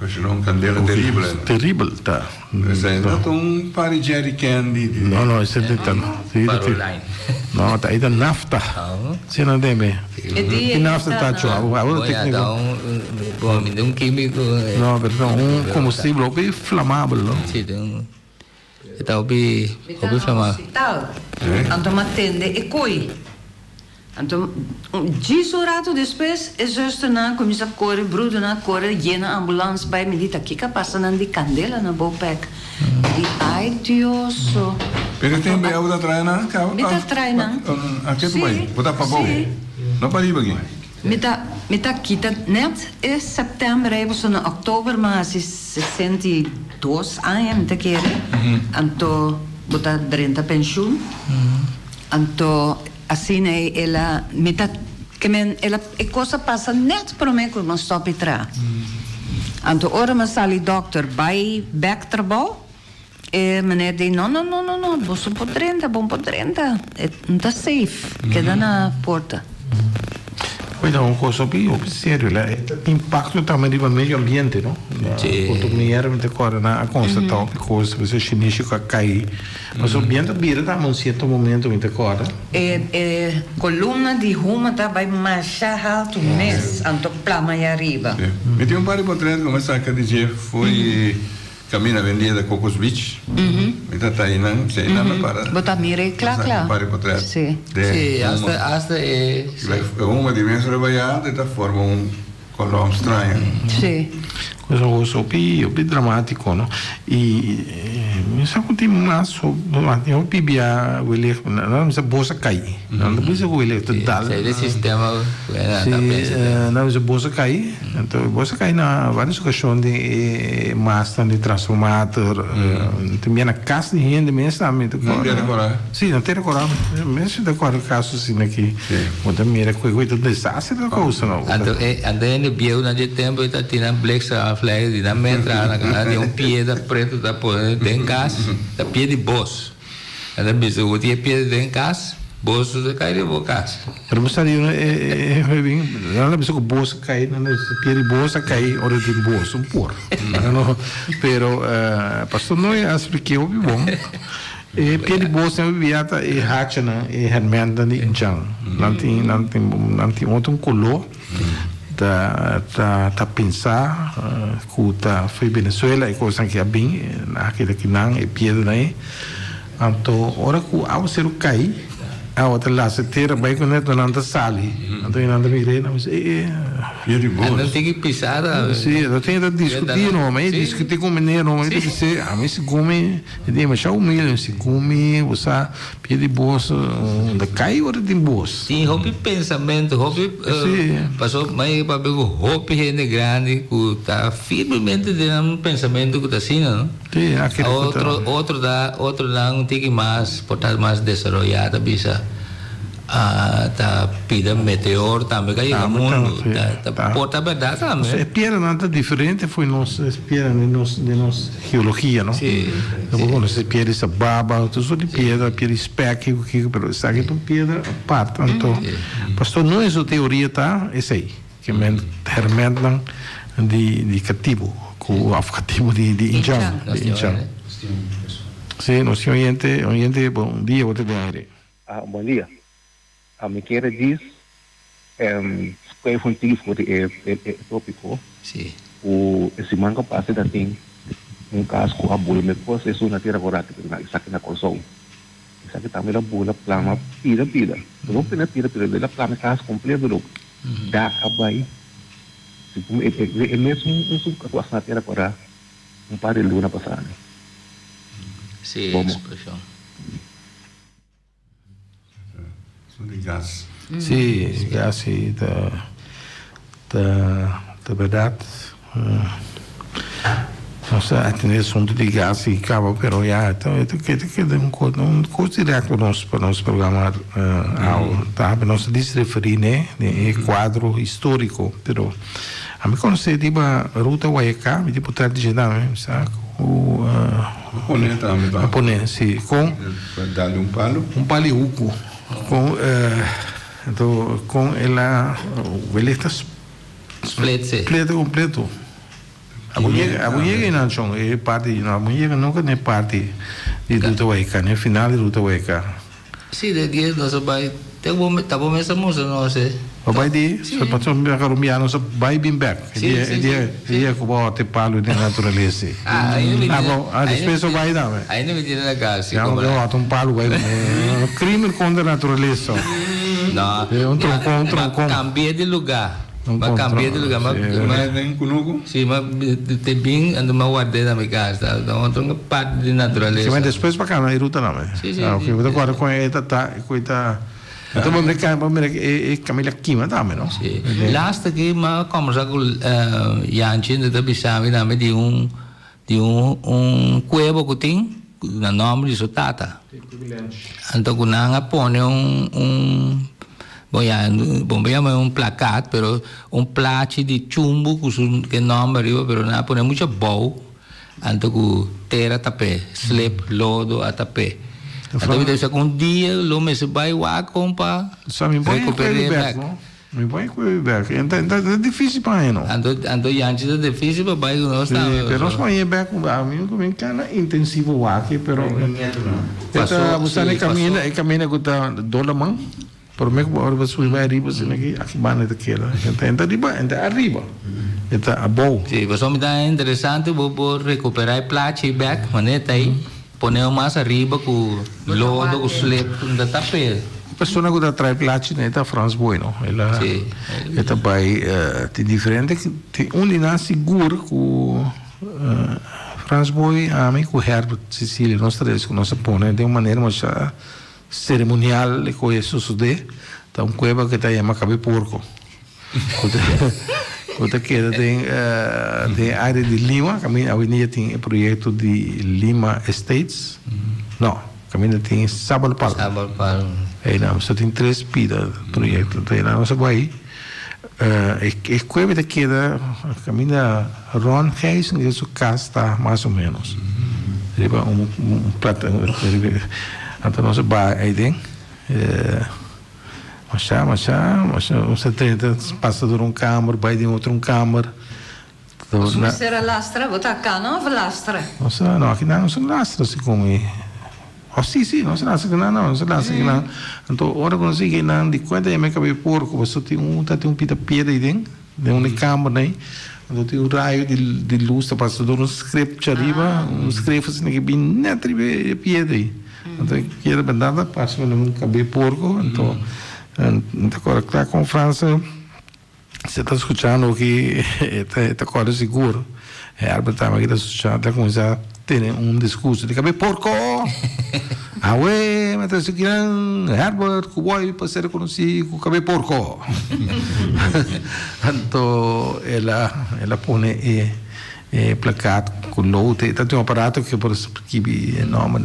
Pues non candela terribile. Terribile, tá. È stato un pari Jerry Candy. No, è stato no, tá da nafta. Se não deve. E nafta tá tchau. Agora técnico. Um químico. No, perdão, um combustível bem inflamável, não? Sim, está bem inflamável. Então, matende e coi. Então, 10 horas depois, é justo na começa a correr, bruto na correr, llena a ambulância para me dizer que passa na de candela na bopec. E ai, Deus. Pero tem bem a trair na cá. Me tá trair na. Aqui tu vai. Botar para bom. Não para ir aqui. Me tá quita net é setembro, é você no outubro, mas 62 anos me tá querer. Então, botar 30 pensão. Então assim ela me tá que ela é coisa passa net para mim quando stop e tra. Então ora mas ali dokter by back trabalho e meneer diz não, você pode 30, bom pode 30. Não tá safe, queda na porta. Então, uma coisa bem sério, impacto também do meio ambiente, não? Quando me era muito agora na constatar que coisa você chinês que cai, mas o ambiente vira também um certo momento muito agora. Coluna de ruma tá vai marchar alto mês, anto plama aí arriba. Me tem pari portrait como essa que dizer foi caminha vendida Cocos Beach. Então tá aí não, sei nada para. Botar mire, claro. Pari portrait. Sim, hasta é uma dimensão trabalhada da forma color estranho. Sim. Coisa bem dramático, não? E sabe que tem mais eu bebia o ele não me bolsa cair, não precisa o ele total. Esse sistema não me bolsa cair, então bolsa cair na várias questões de massa de transformador, também na casa de gente mesmo também. Não tem decorar. Sim, não tem decorar. Mesmo decorar casos assim aqui, o também era coisa de desastre da coisa não. Andei no bio na de tempo está tirando black flag de na metra na cara de pie da preto da poder tem gas da pie de boss ada bisa o dia pie de gas boss de cair de bocas pero você ali é bem não bisa que boss cair não pie de boss cair hora de boss por não pero pastor não é expliquei o bom pie de boss é viata e hachana e hermenda ni jang nanti outro color ta pensar que ta foi Venezuela e coisa que é bem naquele que não é piada aí então ora que ao ser o cai a outra lá se ter bem quando não anda sali então não anda mirei não sei não tem que pisar sim eu tenho que discutir não mas discutir com menino não mas tem que ser a mim se come de mas já o milho se come você pede bolsa da cai ou de bolsa sim hobby pensamento hobby passou mais para ver o hobby gente grande que está firmemente dentro um pensamento que está assim não sim outro não tem que mais portar mais desenvolvida bisa tá pida meteor também cai no mundo tá porta verdade também espera nada diferente foi nossa espera de nossa geologia não sim quando se perde essa baba tudo só de pedra speck que pero isso aqui tu pedra parte então pastor não é só teoria tá esse aí que hermentan de cativo com o cativo de Inchang sim nosso oyente bom dia você tem aire bom dia me quer diz foi fonte for tópico esse manco passa da tem caso com a bula me processo na terra agora que na isso aqui na console isso aqui também a bula plama pira não pena pira da plama caso completo do da acabai tipo é mesmo um na terra agora par de luna passada sim expressão de gás. Sim, gás da verdade. Nossa, atender assunto de gás e cabo, pero já, então, que um curso direto para nós programar tá? Para nós referir, né? De quadro histórico, pero a mim quando você diz a ruta Guaiacá, me diz por trás de geral, sabe? O japonês, sim, com dar um paliuco. Com ela está split completo A mulher não chão é parte, não, a mulher nunca é parte de Ruta Hueca, né? Final de Ruta Hueca. Sim, de dia nós vai tem tá bom essa moça não sei. Vai de, só para o meu colombiano só vai bem back. Dia que vou ter palo de natureza. Depois só vai dar. Ainda me tira na casa. Já não um palo vai crime contra a natureza. Não. Tronco. Cambia de lugar. Vai cambiar de lugar, mas vem conosco? Sim, mas tem bem ando mal guardei na minha casa, então outra parte de natureza. Sim, mas depois para cá na ruta não, né? Sim. Ok, vou agora com esta coita. Então vamos ver Camila Kima também, não? Sim. Last aqui, mas como já com Yanchi de Tabisami também de um cuevo que tem, no nome de Sotata. Então quando anga põe bom, é um placate, pero um plate de chumbo que nome arriba, pero não põe muita bowl, então com terra tapé, slip, lodo a tapé. Então deve ser com dia, lo me se vai lá compra. Só me põe back, não? Me põe back. Então é difícil para ele, não? Então antes é difícil para vai nós tá. Pero nós põe back, a mim como é que é intensivo aqui, pero esta você caminha com tá dolamão. Por mim, agora você vai arriba, assim, aqui bana daquela. Então arriba. Então a bom. Sim, você me dá interessante, vou recuperar o plate back, maneta aí, poner mais arriba com lodo, com slip, com tapete. A pessoa que está traz plate, né, tá France Boy, não? Ela vai tem diferente, tem não seguro com France Boy, a mim com Herbert Sicília, nós três que nós põe, de uma maneira mais cerimonial e com isso sucede, tá cueva que tá chama Cabe Porco. Outra que tem área de Lima, a avenida tem projeto de Lima Estates. Não, caminho tem Sabal Palo. Aí não, só tem 3 pidas projeto, daí não se vai. E cueva da queda, caminho Ron Hayes, e isso casa mais ou menos. Riba prato, então nós vai aí dentro. Você passa por câmara, vai de outro câmara. Você era lastra, botar cá, não lastra. Não, aqui não se lastra, se come. Sim, não se lastra, não se lastra, não. Então, hora que você não de conta, é meio que porco, você tem um pita pedra aí dentro, de uma câmara, né? Então tem raio de luz, passa por um script arriba, script assim, que bem neto de pedra aí. Então, pedra bandada, passa por um cabelo porco, então agora está com França, você está escutando que está quase seguro. É a Albert também está escutando, está começando a ter discurso de cabelo porco. Ué, mas está escutando, Herbert, que vai para ser conhecido com cabelo porco. Então, ela põe placate com lote, está tem um aparato que por que é nome,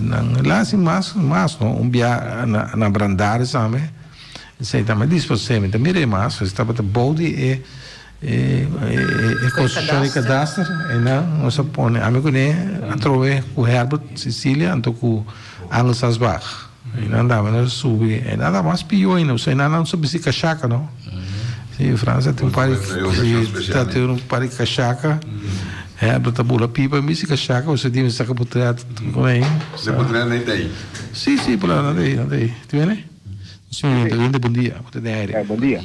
lá assim mais, não, via na brandar, sabe? Sei também diz para você, então mire mais, estava de body construção de cadastro, e não, nós põe, amigo né, através com Herbert Sicília, então com Anglo Sasbach, e não andava, nós subi, e nada mais pior ainda, você não soube se cachaca, não? Sim, França tem um par de cachaca. Herbert bula pipa, me se cachaca, você tem essa capotrata com aí. Você poderia nem daí? Sim, por lá, daí. Tu vê, né? Senhor, bom dia. Bom dia.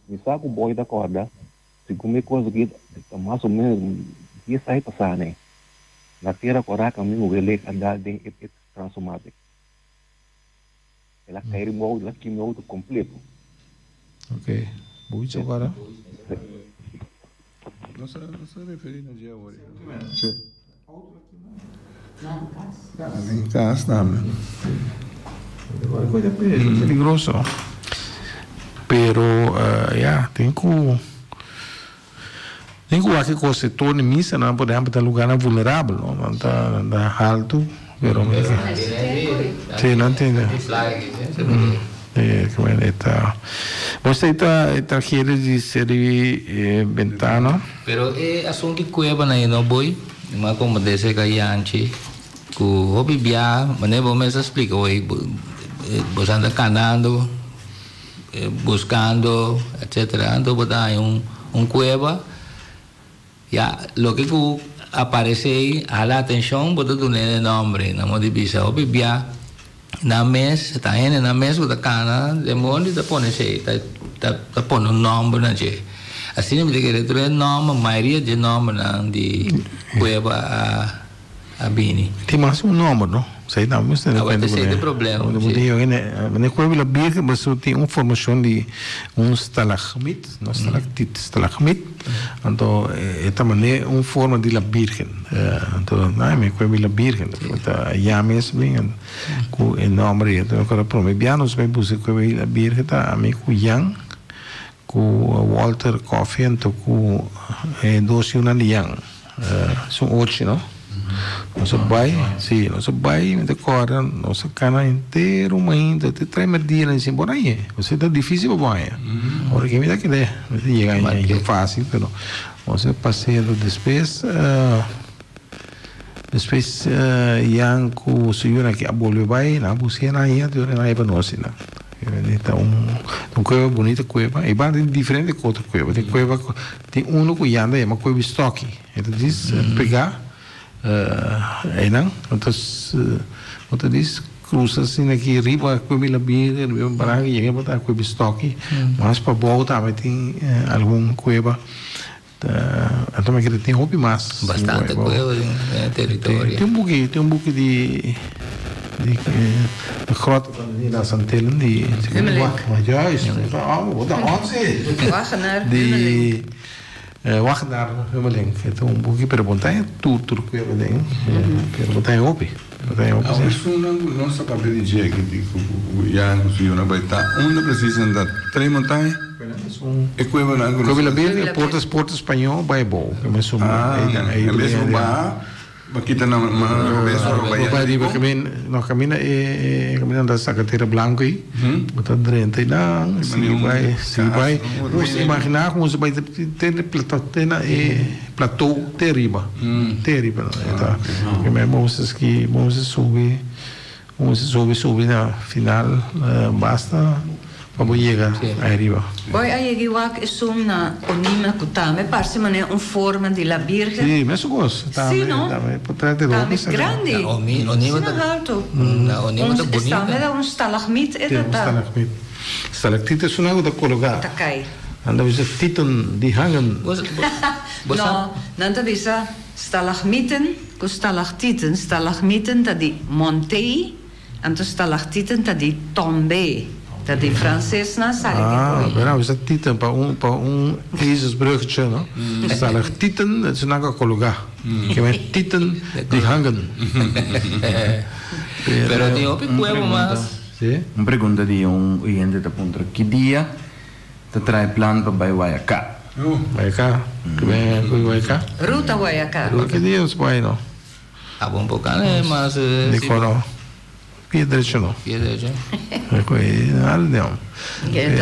Me saco o boi da corda. Se comer coisa que mais ou menos ia sair passar, né? Na terra coraca, mesmo ele andar de transformado. Ela cai em modo, ela queimou modo completo. Ok. Muito agora. Não se refere no dia hoje. Em casa também. Coisa peligrosa. Pero, tem que aqui com o setor de missa, não podemos estar lugar vulnerável, não está alto, pero sim, não entende. Você está querendo dizer ventana? Pero assunto que cueva na não boi, mas como desse que antes, que o hobby bia, mas nem vou mais explicar hoje, você anda canando, buscando, etc. Então botar cueva, Ya, lo que aparece a la atención, porque tú no eres nombre, no me dices, ya, na mes, está en la mes, la cana, de mundo, te pone te pone un nombre, ¿no? Así no me dice que tú eres nombre, mayoría de nombre, de cueva a Bini. Tem mais um nome, não? Sei não, mas não tem problema. Na cueva da Virgem, mas tem uma formação de stalagmit, não stalactite, stalagmit. Então, é também uma forma de la Virgem. Então, na cueva da Virgem, já mesmo, com o nome, então, agora promebianos vai buscar cueva da Virgem, tá, amigo Yang, com Walter Coffey, então, com dois Yang, são 8, não? Nosso pai, sim, nosso pai me decora, nossa cana inteira, uma ainda, te traz merdia lá em cima, por aí, você está difícil para banhar. Agora que me dá que der, chega aí, é fácil, mas você passeando depois, yang ku suyuna que aboliu vai, na busca aí, até na época nossa, né? Então, uma cueva bonita, cueva, e vai diferente de outra cueva, tem cueva, tem um que anda, é uma cueva estoque, então diz, pegar não? Então diz, cruza assim aqui, riba, cueva la Virgem, riba Braga, e chega para a cueva estoque, mas para volta também tem alguma cueva. Então, mas tem roupa mais. Bastante cueva em território. Tem um pouquinho de grota na Santelen, de Wagner, Hummelink, então um pouquinho perguntar é tudo que eu tenho, perguntar é óbvio. Isso não nossa papel de dia que o Ian conseguiu na baita, onde precisa andar 3 montanhas. É cueva na Porto Espanhol, vai bom. É mesmo aqui está na nós camina da sacateira branca aí, botar dentro não, se vai, vamos imaginar como você vai ter platô terrível, tá? Porque vamos subir na final, basta para chegar aí arriba. Poi aí é na onima kutame, parece mané forma de la Virgem. Sim, mas eu gosto. Sim, não? Por trás de roupa. É grande. Onima tá alto. Onima tá bonita. Está um stalagmit, é tá. Stalactite é uma coisa colocada. Tá cai. Anda você titan de hangen. Não tá bisa stalagmiten, com stalactiten, stalagmiten tá de montei, anto stalactiten tá de tombe. Dat in francês não sabe. Não, isso é titan para Jesusbruggetje, não? Stalactiten, dat is een aantal colocar. Que é titan de hangen. Pero tem outro cueva mais. Uma pergunta de gente da ponta. Que dia te traz plano para Guayacá? Guayacá? Que vem Guayacá? Ruta Guayacá. Que dia os vai, não? Ah, bom, porque é mais... De coro. Piedrecho não. Não.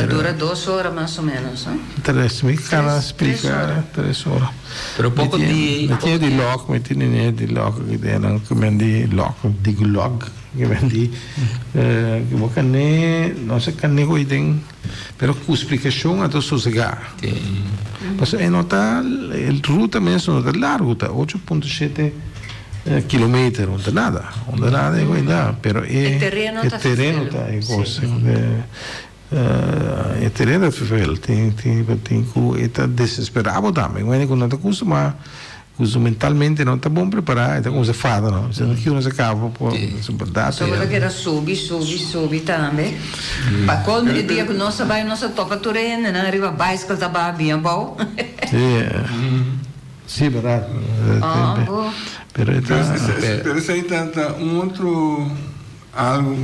Dura 2 horas mais ou menos, não? 3 cara explicar 3 horas. Pero pouco de... Tinha de lock, mas tinha de lock que deram, que vendi lock, digo log, que vendi, que boca ne, não sei que nego tem, pero com explicação até sossegar. Mas é nota, el ruta mesmo nota largo, 8.7 kilometer, não tem nada é coisa, pero o terreno tá coisa, o terreno é feio, tem que estar desesperado também, não é que não está acostumado, mentalmente não está bom preparado, então como se faz, não, se não se acaba, pô, se verdade. Só que era subir também, para quando o dia que nós vai nossa toca terreno, não arriba bicycle tá bem bom. Sim, verdade. Pero isso aí está outro algo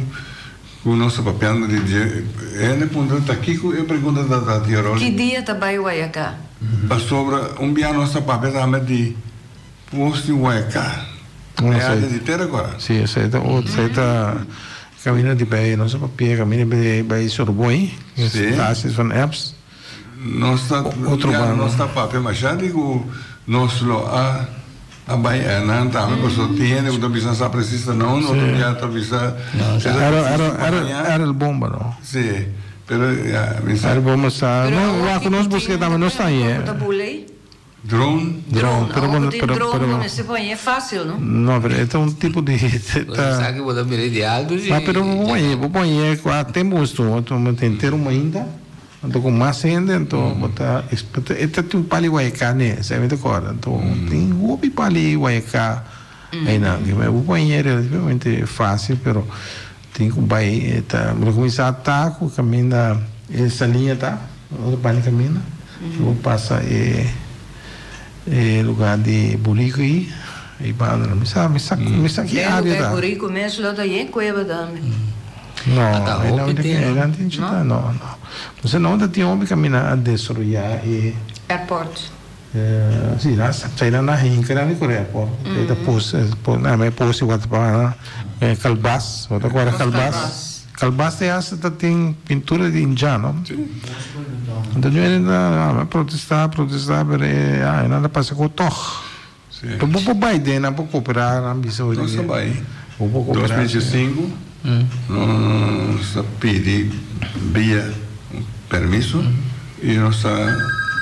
que o nosso papel de dizer é ponto está aqui com a pergunta da Tirol. Que dia está vai Guayacá? Para sobre dia nosso papel também de posto em Guayacá. É a de ter agora. Sim, você está caminhando de bem nosso papel, caminhando de bem Sorbonne, classes van apps. Nosso papel mas já digo nosso a Bahia não também pessoa tinha o business a precisa não já talvez era o bomba não sim pero era bomba sa não lá conosco busquei também não está aí Drone? Drone, drone se põe, é fácil, não? Não, é um tipo de... Sabe que vou dar de algo? Mas vou pôr, até mostro, tem ter uma ainda, então com mais ainda, então botar, tem um pali Guaiacá, né? Sabe de cor? Então tem um pali Guaiacá, aí não, vou pôr é relativamente fácil, pero tem que vai, vou começar a taco, caminha essa linha, tá? Outro pali caminha, vou passar lugar de Burico aí, me sabe área da. Burico mesmo lá daí cueva da. Não. Você não tem homem caminhar a destruir e airport. Sim, lá sai lá na rinca lá no airport. Ele pôs o outro para Calbas, outra agora Calbas. Calbas tem pintura de indiano. Então ele protestar, mas nada passa com o toque. Então vou Biden, vou cooperar na missão. Nossa, vai. 2025, nós pedimos via permisso e nossa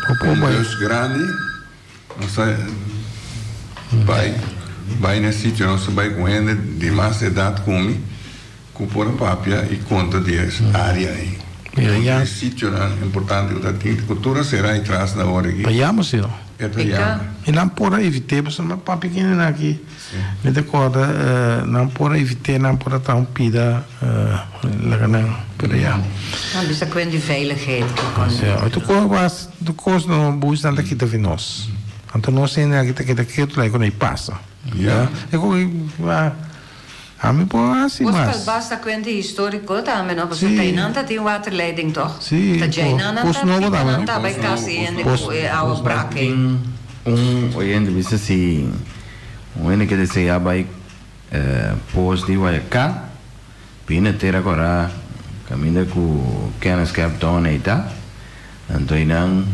Deus grande, nossa vai nesse sítio, nossa vai com ele de mais idade com pura papia e conta de área aí. Esse sítio é importante, a cultura será atrás da hora aqui. Vayamos, senhor. E não por eviter, você não pode pequeno aqui. Me recorda, não por evitar, não por estar um pida lá não, por aí. Não, isso é coisa de veiligheid. Tu coisa no bus não daqui da nós. Então nós ainda aqui tu lá quando ele passa. A mim pode assim, mas basta quando histórico também, não? Você tem nada tem waterleiding toch? Sim. Pois não não tá vai casi ao braque. Oyendo isso assim, oyendo que deseja vai pós de Guaiacá, pina ter agora caminha com Canas Capitão e tá. Então não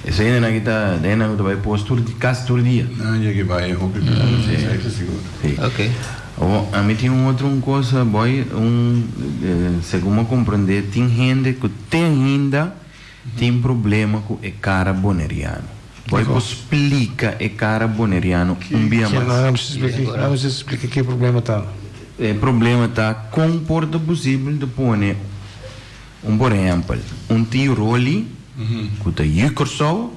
esse ainda não está, ainda não vai pós tudo de casa todo dia. Não, já que vai, eu que ok. A mim tem outra coisa, boy, segundo eu compreender, tem gente que tem problema com o cara boneriano. Boy, explica o cara boneriano dia mais. Não explica que problema está. O problema está comporta possível de pôr por exemplo, tiroli que está yucurso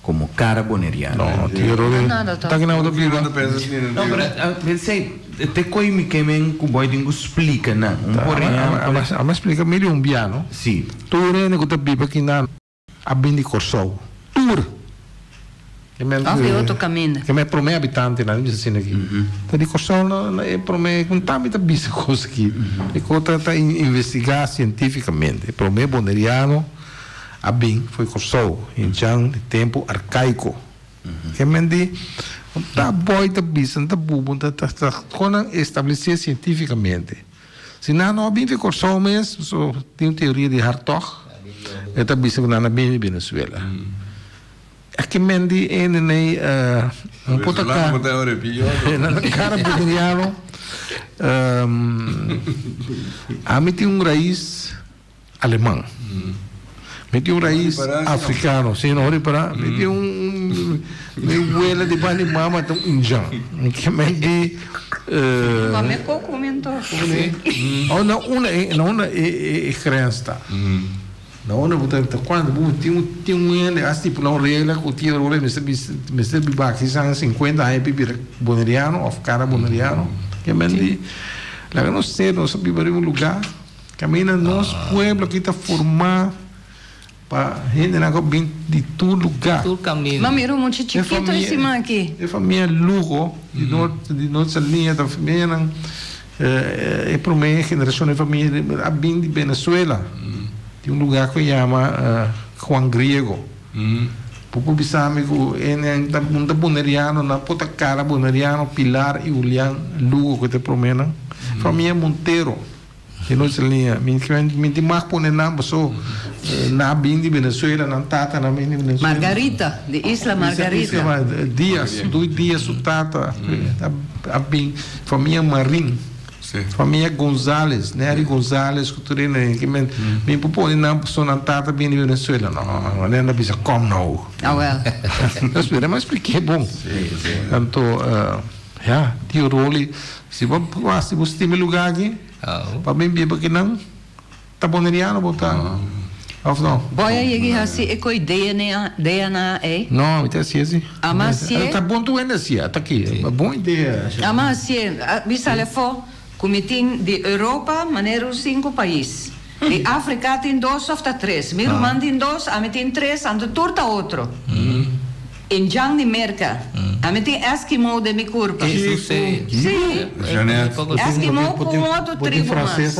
como cara boneriano. Não, tiroli está que não do que não pensei te coi mi che men ku boy dingo explica na ma explica meglio un piano sì tu rene che biba che na abindi corso tour che outro cammino che me pro me abitanti na mi sene aqui te di corso é pro me con tamita bisa cosa aqui e conta tá investigar cientificamente pro me boneriano abin foi corso em jang de tempo arcaico que mendi tá boi tá bisa tá bubo tá quando estabelecer cientificamente se não bem ficou só mesmo tem teoria de Hartog é tá bisa que na bem Venezuela aqui mendi nem um pouco cá na cara boliviano a mim tem raiz alemão meti raiz africano, sim, não olhe para, meti abuela de pai de mama tão indiano, que meti mame comentou, não é criança, não quando tinha ele assim por não regra que tinha rolê me se biba que são 50 aí bibir boneriano of cara boneriano, que meti lá não sei, não sabe bibir um lugar, caminha nosso pueblo que está formado para gente na bem de todo lugar. Todo caminho. Mas mira um monte de chiquito em cima aqui. É família Lugo, de nossa linha da família, é para minha geração de família a bem de Venezuela. Tem um lugar que chama Juan Griego. Pouco bisame que é boneriano, na pota cara boneriano, Pilar e Julián Lugo que te promena. Família Monteiro. De nossa linha, me tem mais por nada, só na bem de Venezuela, na tata na bem de Venezuela. Margarita, de Isla Margarita. Dias, 2 dias o tata, a bem, família Marim, Família Gonzalez, Nery Gonzalez, que tu que me propõe na pessoa na tata bem na Venezuela, não, não precisa como não. Ah, well. Mas porque é bom. Então, tio Roli, se você tem lugar aqui, para bem bem porque não, tá bom neriano botar. Of não? Boia yegi hasi eko DNA Não, me assim. Amasie. Tá bom tu ainda assim, tá aqui. Uma boa ideia. Amasie, bisale fo, comitim de Europa, maneiro 5 países. De África tem 2 ou 3. Meu irmão tem 2, a mim tem 3, ando turta outro. Em Jang de Merca, a mim tem Eskimo de minha curva. Sim. Eskimo com outro tribo mais.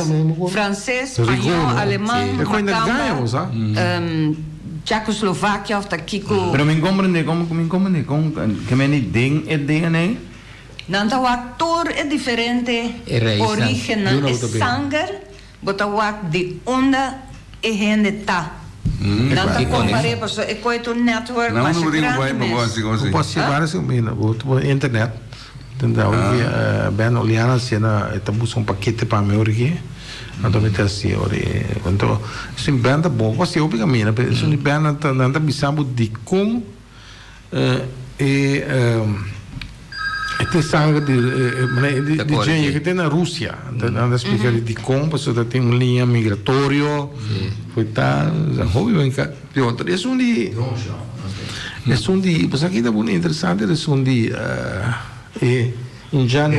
Francês, espanhol, alemão, macamba, Tchecoslováquia, está aqui com... Pero me compreende, que me den é DNA? Não, o ator é diferente, origem é sangue, mas o ator de onda é gente tá. Não está comparado, porque é coito network, mas é grande. Não posso ser várias internet. Então, bem olhando se está buscando paquete para mim aqui. Então, me assim, então, isso é bem bom. Você ouve a minha, isso é bem não está pensando de como tem sangue de gente que tem na Rússia. Anda a explicar de como, porque tem uma linha migratória, foi tal, é um de, pois aqui está muito interessante, é um de indiano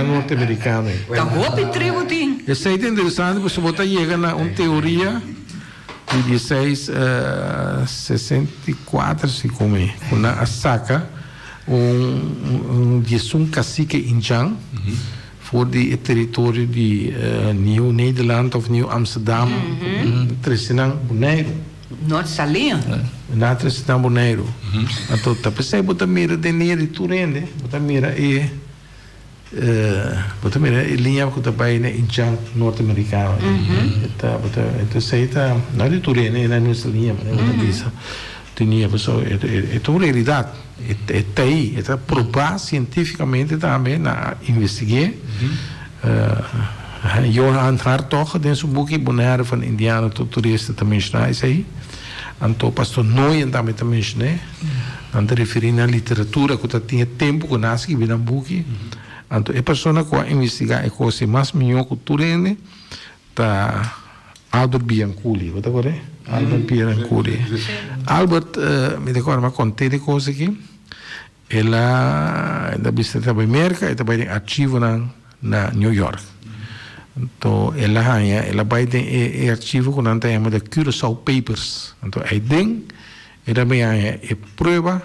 norte-americano. Tá bom, tribo tem. Isso é interessante, porque você chega na uma teoria de 1664, se come, quando a saca um cacique indiano voor de território de Nieuw Nederland of Nieuw Amsterdam, Tresinang Bonaire. Noord-Salinha? Na Tresinang Bonaire. Então, tá pensei botar mira de nere turende, botar mira linha que tá bem na indiano norte-americano. Então sei tá na de turende na nossa linha, mas não bisa. Tinha pessoa é uma realidade. Está aí, está provado cientificamente também na investigar. Johan Hartog, tem um boek Bonaire van Indianen tot toeristen te mencionar isso aí. Então, pastor Noyen também mencionou. Então, referindo à literatura que tinha tempo que nasce que vira um book. Então, a pessoa que investigar a coisa mais melhor que turene tá Albert Bianculi, você agora? Albert Bianculi. Albert, me recordo, mas contei de coisa aqui. Ela trabalha em América, ela trabalha em arquivo na New York. Então, ela vai ter arquivo que nós chamamos de Curaçao Papers. Então, aí dentro, ela vai ter prova,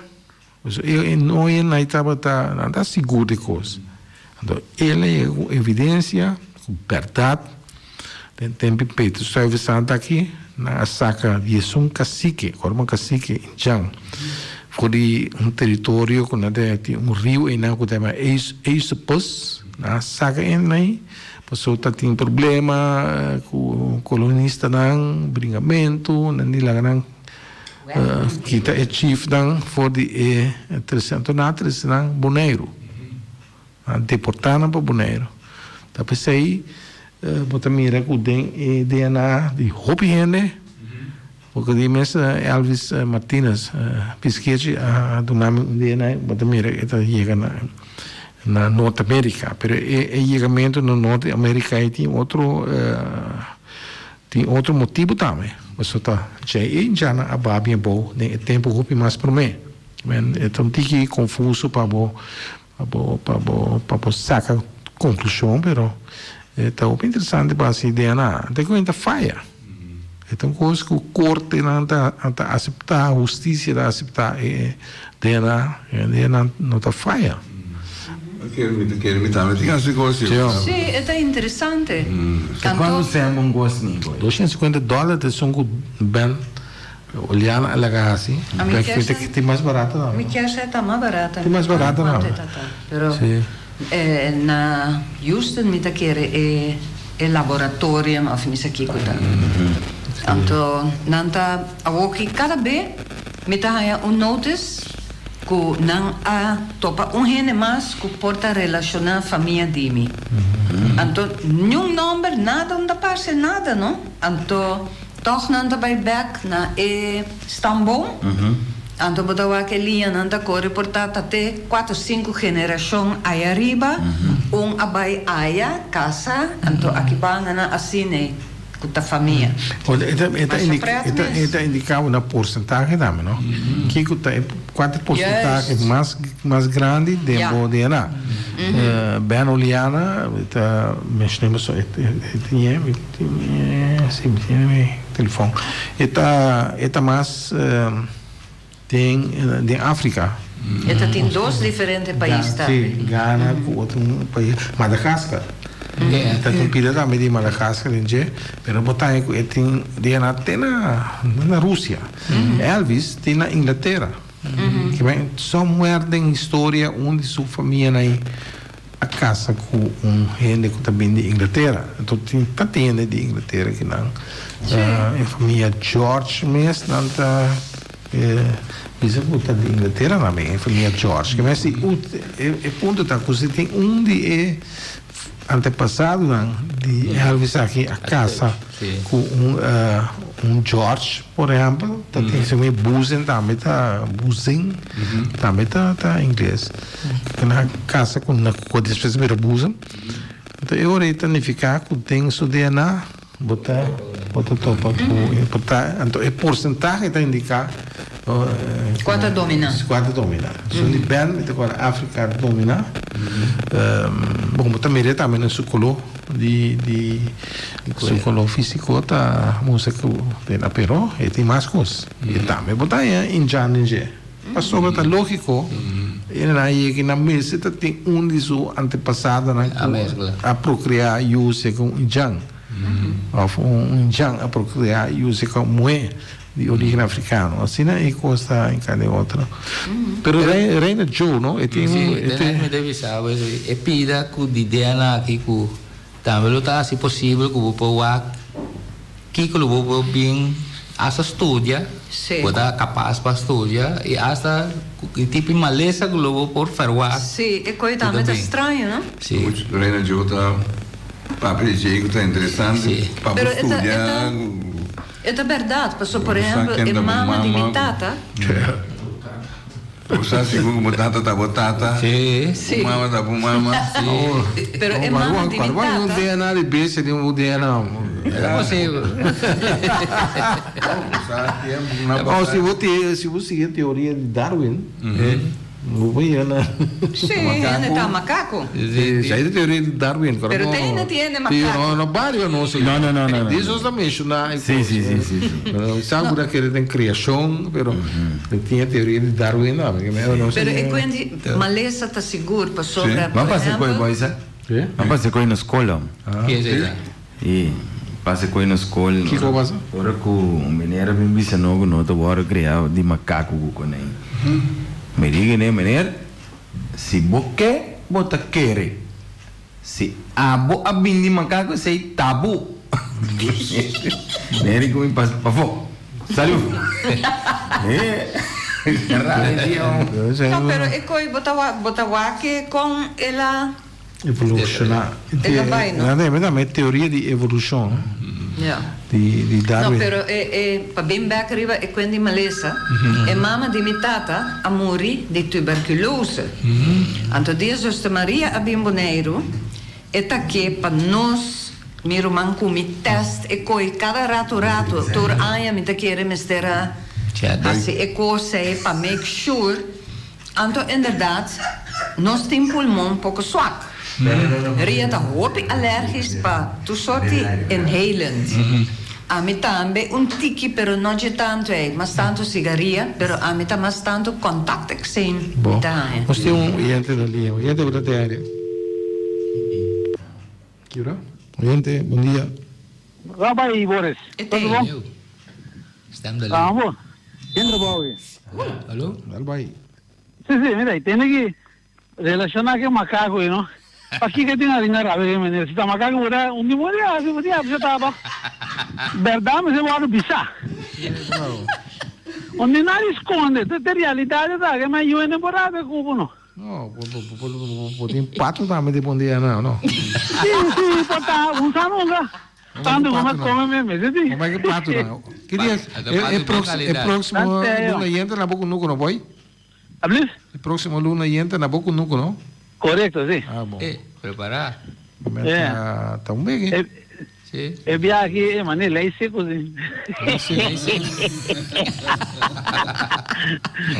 não está seguro de coisa. Então, ela é evidência, verdade. Tem peito, só avisando aqui, na saca de um cacique, um cacique em Jang. Foi território que tem rio e não que tem Eisopos, na saca aí, pessoa tem problema com colonista não, brincamento, não nila kita é chief não, foi de 300 não, Bonaire, deportado para Bonaire. Tá pensei botar mira com DNA de Hopi Hende, porque de mês Elvis Martinez pesquisa do nome DNA, botar mira que está chegando na Norte América, mas o chegamento na Norte América tem outro motivo também. Você está já na Babia bom, nem tempo Hopi mais para mim, então tem que confuso para sacar conclusão, pero está muito interessante para essa DNA. Tem que ainda falha. Então, coisa que o corte não está aceitar, a justiça está aceitar DNA não está falha. Sim, é interessante. Quando você é um gosto nisso? $250 são bem olhando a lagar assim. Que tem mais barata não? Me quer está mais barata. Tem mais barata não? Pero na Houston me tá querer é laboratório, of me aqui cuidar. Então, nanta a cada vez me tá notice que não há topa gente mais que porta relacionar a família de mim. Então, nenhum nome, nada onde passa nada, não? Então, toch não está bij back na Istambul. Então, botar aquele linha não está com reportado até 4, 5 gerações aí arriba, abai aya casa, então aqui vai assim, né? Da família. Está indicado na porcentagem também, não? Quanto porcentagem mais grande de DNA? Ben Oliana, mencionamos só tinha telefone. Está mais tem África. Tem 2 diferentes países também. Ghana, outro país, Madagascar. Tem pilha também de Madagascar, mas botar tem DNA até na Rússia. Elvis tem na Inglaterra. Que bem, somewhere tem história onde sua família aí a casa com gente que também de Inglaterra. Então tem tanta gente de Inglaterra que não. A família George mesmo não está bisa puta de Inglaterra também, a família George. Mas o ponto está que você tem de antepassado de Elvis aqui a casa com George, por exemplo, tem também Buzen também tá em inglês. Na casa com despesa de Buzen. Então eu identificar que tem seu DNA, botar topa então é porcentagem está indicar quanto domina. So de bem agora África domina. Bom, também no sucolo de sucolo físico tá música de na pero e tem mais coisas. E também botar em Jange. Passou tá lógico. E aí que na mesa tem de seu antepassado a procriar use com Jang. Of Jang a procriar use com moe de origem africana, assim é coisa em cada outra. Pero reina Joe, não? E tem me deve saber, é pida que de DNA aqui que também está se possível que vou pôr que eu vou bem essa estudia, pode capaz para estudar e essa tipo de maleza que eu vou por fazer. Sim, é coisa também estranho, não? Sim. Reina Joe está para aprender que está interessante para estudar. É verdade, passou, por exemplo, é mama de minha tata. Você seguro que batata tá batata? Sim. Mama tá com mama? Sim. Pero é mama de minha tata. Não DNA de besta, de um DNA. É possível. Se você seguir a teoria de Darwin, não vai sim, está macaco. Sim, a teoria de Darwin. Pero tem macaco. Não, vários não sei. Não. Isso está mencionado. Sim. Sabe que ele tem criação, mas tinha a teoria de Darwin, não. Pero é quando maleza está seguro para sobrar. Vamos fazer coisa boa, isso? Vamos fazer coisa na escola. Que é isso? E passa coisa na escola. Que coisa passa? Agora que o menino me disse não, não estou agora criar de macaco com ele. Me diga, né, menino? Se você quer, você quer. Se abo abin de macaco, sei tabu. Neri kami pas pafo. Salut. No, pero é coi botawa que com ela evolucionar. Ela vai, não? Não, é teoria de evolução. Di Darwin. No, pero pa bem back arriba é quando maleza. E mama di minha tata a morì di tuberculose. Anto dia Santa Maria a Bimboneiro e tá aqui para nós miro manco mi test e coi cada rato tur aia mi tá querer mestera assim e coisa para make sure. Anto inderdaad nós tem pulmão pouco swak. Ria tá hopi allergisch pa tu sorti inhalant. A me tambe un tiki pero non c'è tanto mas tanto sigaria pero a me mas tanto contact exchange. Bom, nós temos oyente da linha, oyente brasileiro. Kira? Oyente, bom dia. Rabai Boris. Tudo bom? Estamos ali. Bom. Entra boa. Alô? Albai. Sim, mira, tem que relacionar com macaco, não? Aqui que tem a linha grave, mas se tá macaco, ora, dia, você tá bom. Verdade, mas eu vou avisar. Onde nada esconde, a realidade é que mais eu enamorado com não. Não, pode impacto também de bom dia não. Sim, pode um sanunga. Tanto como come mesmo, sim. Como é que pato não? Queria próximo luna entra na boca nuco não boy? Hablis? Próximo luna entra na boca nuco não? Correto, sim. Ah, bom. Preparar. Tá um bem, hein? É viagem, mano, ele é seco, sim.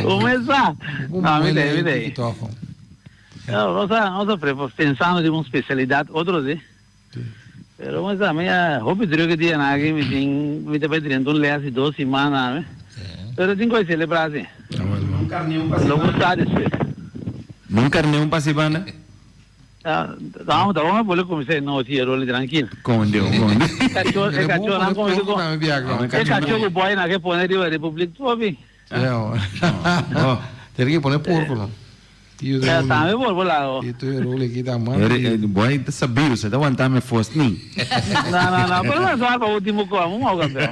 Começar. Não, me dei. Nós pensando de uma especialidade, outro, sim. Pero mas a minha hobby que dia na que me tá pedindo lesse 2 semanas, né? Pero tem coisa celebrar assim. Nunca nenhum passe. Não gostar disso. Nunca nenhum passe banda. Vamos poder começar no dia role tranquilo. Com Deus. Cachorro não come do. Cachorro boy na que põe de República Tobi. Tem que poner porco não. Tá, eu vou lá. Itu role aqui da mãe. Boy, sabia, você tá aguentando me fosse nem. Não, pero não só para o último como um campeão.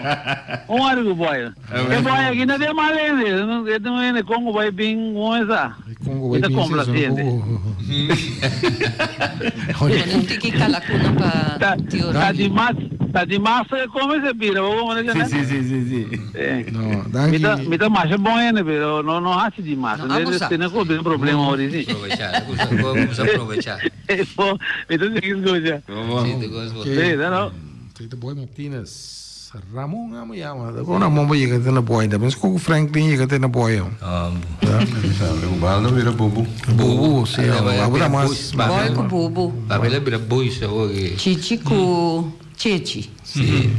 Um árbitro boy. Que boy aqui não tem mal ele, não é Congo boy bem coisa. Congo boy bem complaciente. Não tem que calar com para tá demais como se vira, vamos dizer. Sim. Não, daqui. Me dá mais bom ainda, pero não acho demais. Tem um problema hoje. Vamos aprovechar. Então tem coisa. Sí, não. Tem boy Martínez. Ramon ama. Agora não vou chegar na boy, mas com o Franklin chega na boy. O baldo vira bubu. Bubu, sim. Agora mais. Boy com bubu. A vela vira boi, isso hoje. Chichi com chechi. Sim.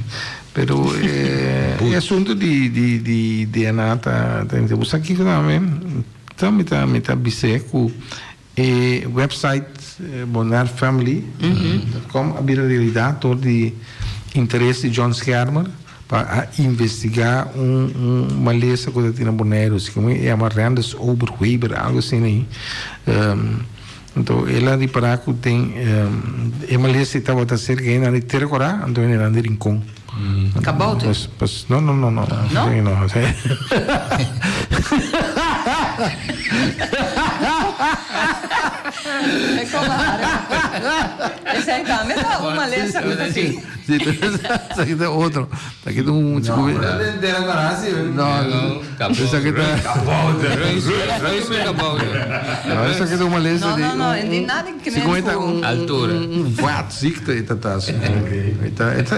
Pero é assunto de Anata, tem que buscar aqui também. Também tá biseco website bonarfamily.com a realidade todo de interesse de John Schermer para investigar uma lista que tem na Boneiros que é uma Randes Oberweber algo assim aí então ela de para que tem uma lista que estava a ser que ainda de ter coragem então ele anda em com acabou pues no é claro. Esse aí também tá uma lista assim. Sim, essa aqui tem outro. Aqui tem um tipo. Não. Essa aqui tá. Não, essa aqui tem uma lista de. Não, de nada que nem altura. Watt zikte está tá.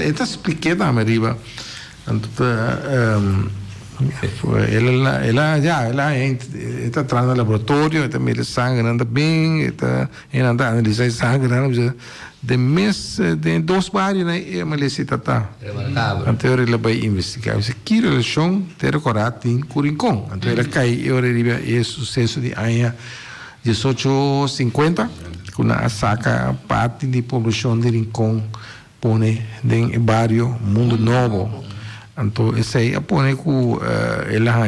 Esta expliquei da Ameriba. Ela está atrás do laboratório, está meio sangue anda bem, está anda analisando sangue de mês de 2 vários né é uma licita tá. Então ela vai investigar. Se que relação ter coragem com Rincon. Então ela cai é sucesso de ano 1850 com a saca parte de população de Rincon põe em barrio Mundo Novo. Então, esse aí põe que ela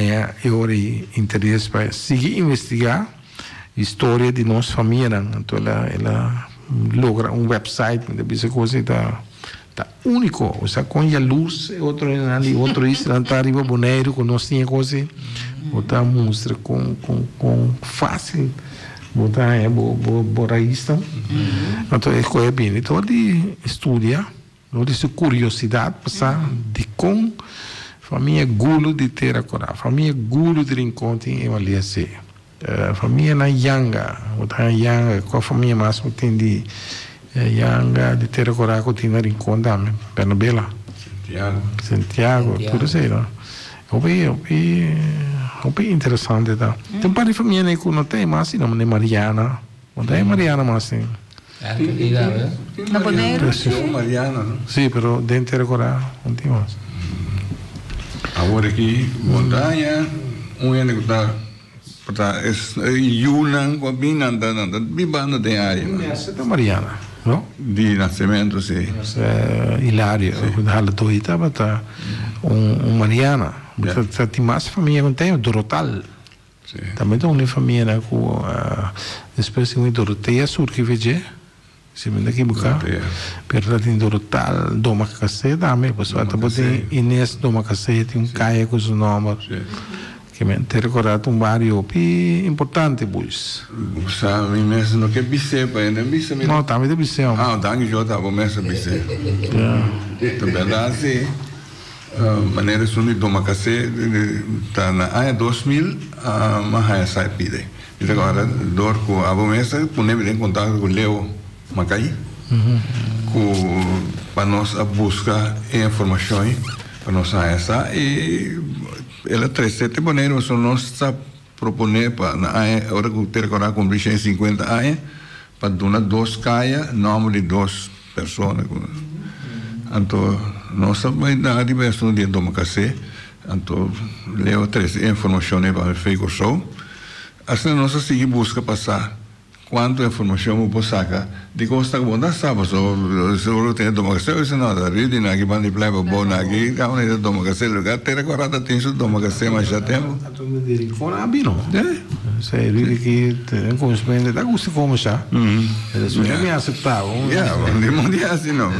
tem interesse para seguir investigar a história de nossa família. Então, ela logra website, essa coisa está único. Ou seja, com a luz, outro isso, está arriba boneiro, com nós tinha coisa, botar mostra com fácil, botar borraísta. Então, é bem. Então, de estudar. Não disse curiosidade, passar de com família gulo de Terracorá, família gulo de Rincon tem avaliação, família na Yanga, com a família máxima tem de Yanga de Terracorá que tem na Rincon também, Pernabela, Santiago, tudo isso aí, não? É bem interessante, tá? Tem para família que não tem mais, não é Mariana, não tem Mariana mais, tem. Na Boneiro? Mariana, não? Sim, mas dentro agora não tem mais. Agora aqui, montanha, ano que está Yunnan, com a Bibana tem área. Essa é Mariana, não? De nascimento, sim. Hilário, da Hala Toita, está Mariana. Tem mais família que tem, Dorotal. Também tem uma família com a espécie de Doroteia, surgiu, se me daqui buka pero tem total doma cacete também pessoal tá botando Inês doma cacete caia com os nomes que me recordado bairro importante pois sabe mesmo não quer bise para não bise não também bise danke jo tá bom mesmo bise também dá assim maneira suni doma cacete tá na ano 2000 mas sai pide e agora dor com a bomessa ponemos em contato com Leo Macai para nós buscar informações para nós essa e ela 37 maneiro só nós está proponer para na hora que ter agora com 50 anos para donar 2 caia nome de 2 pessoas então nós vai dar diversão de democracia então Leo 3 informações para feito show assim nós seguir busca passar quanto informação eu posso sacar de costa bom da sábado só tem democracia isso não da rede na que bande pleba bom na que cá onde é democracia lugar ter agora tem isso democracia mas já temos então me diria com a bino sei ele que tem consumidor da gosto como já eles não me aceitam de mundial assim não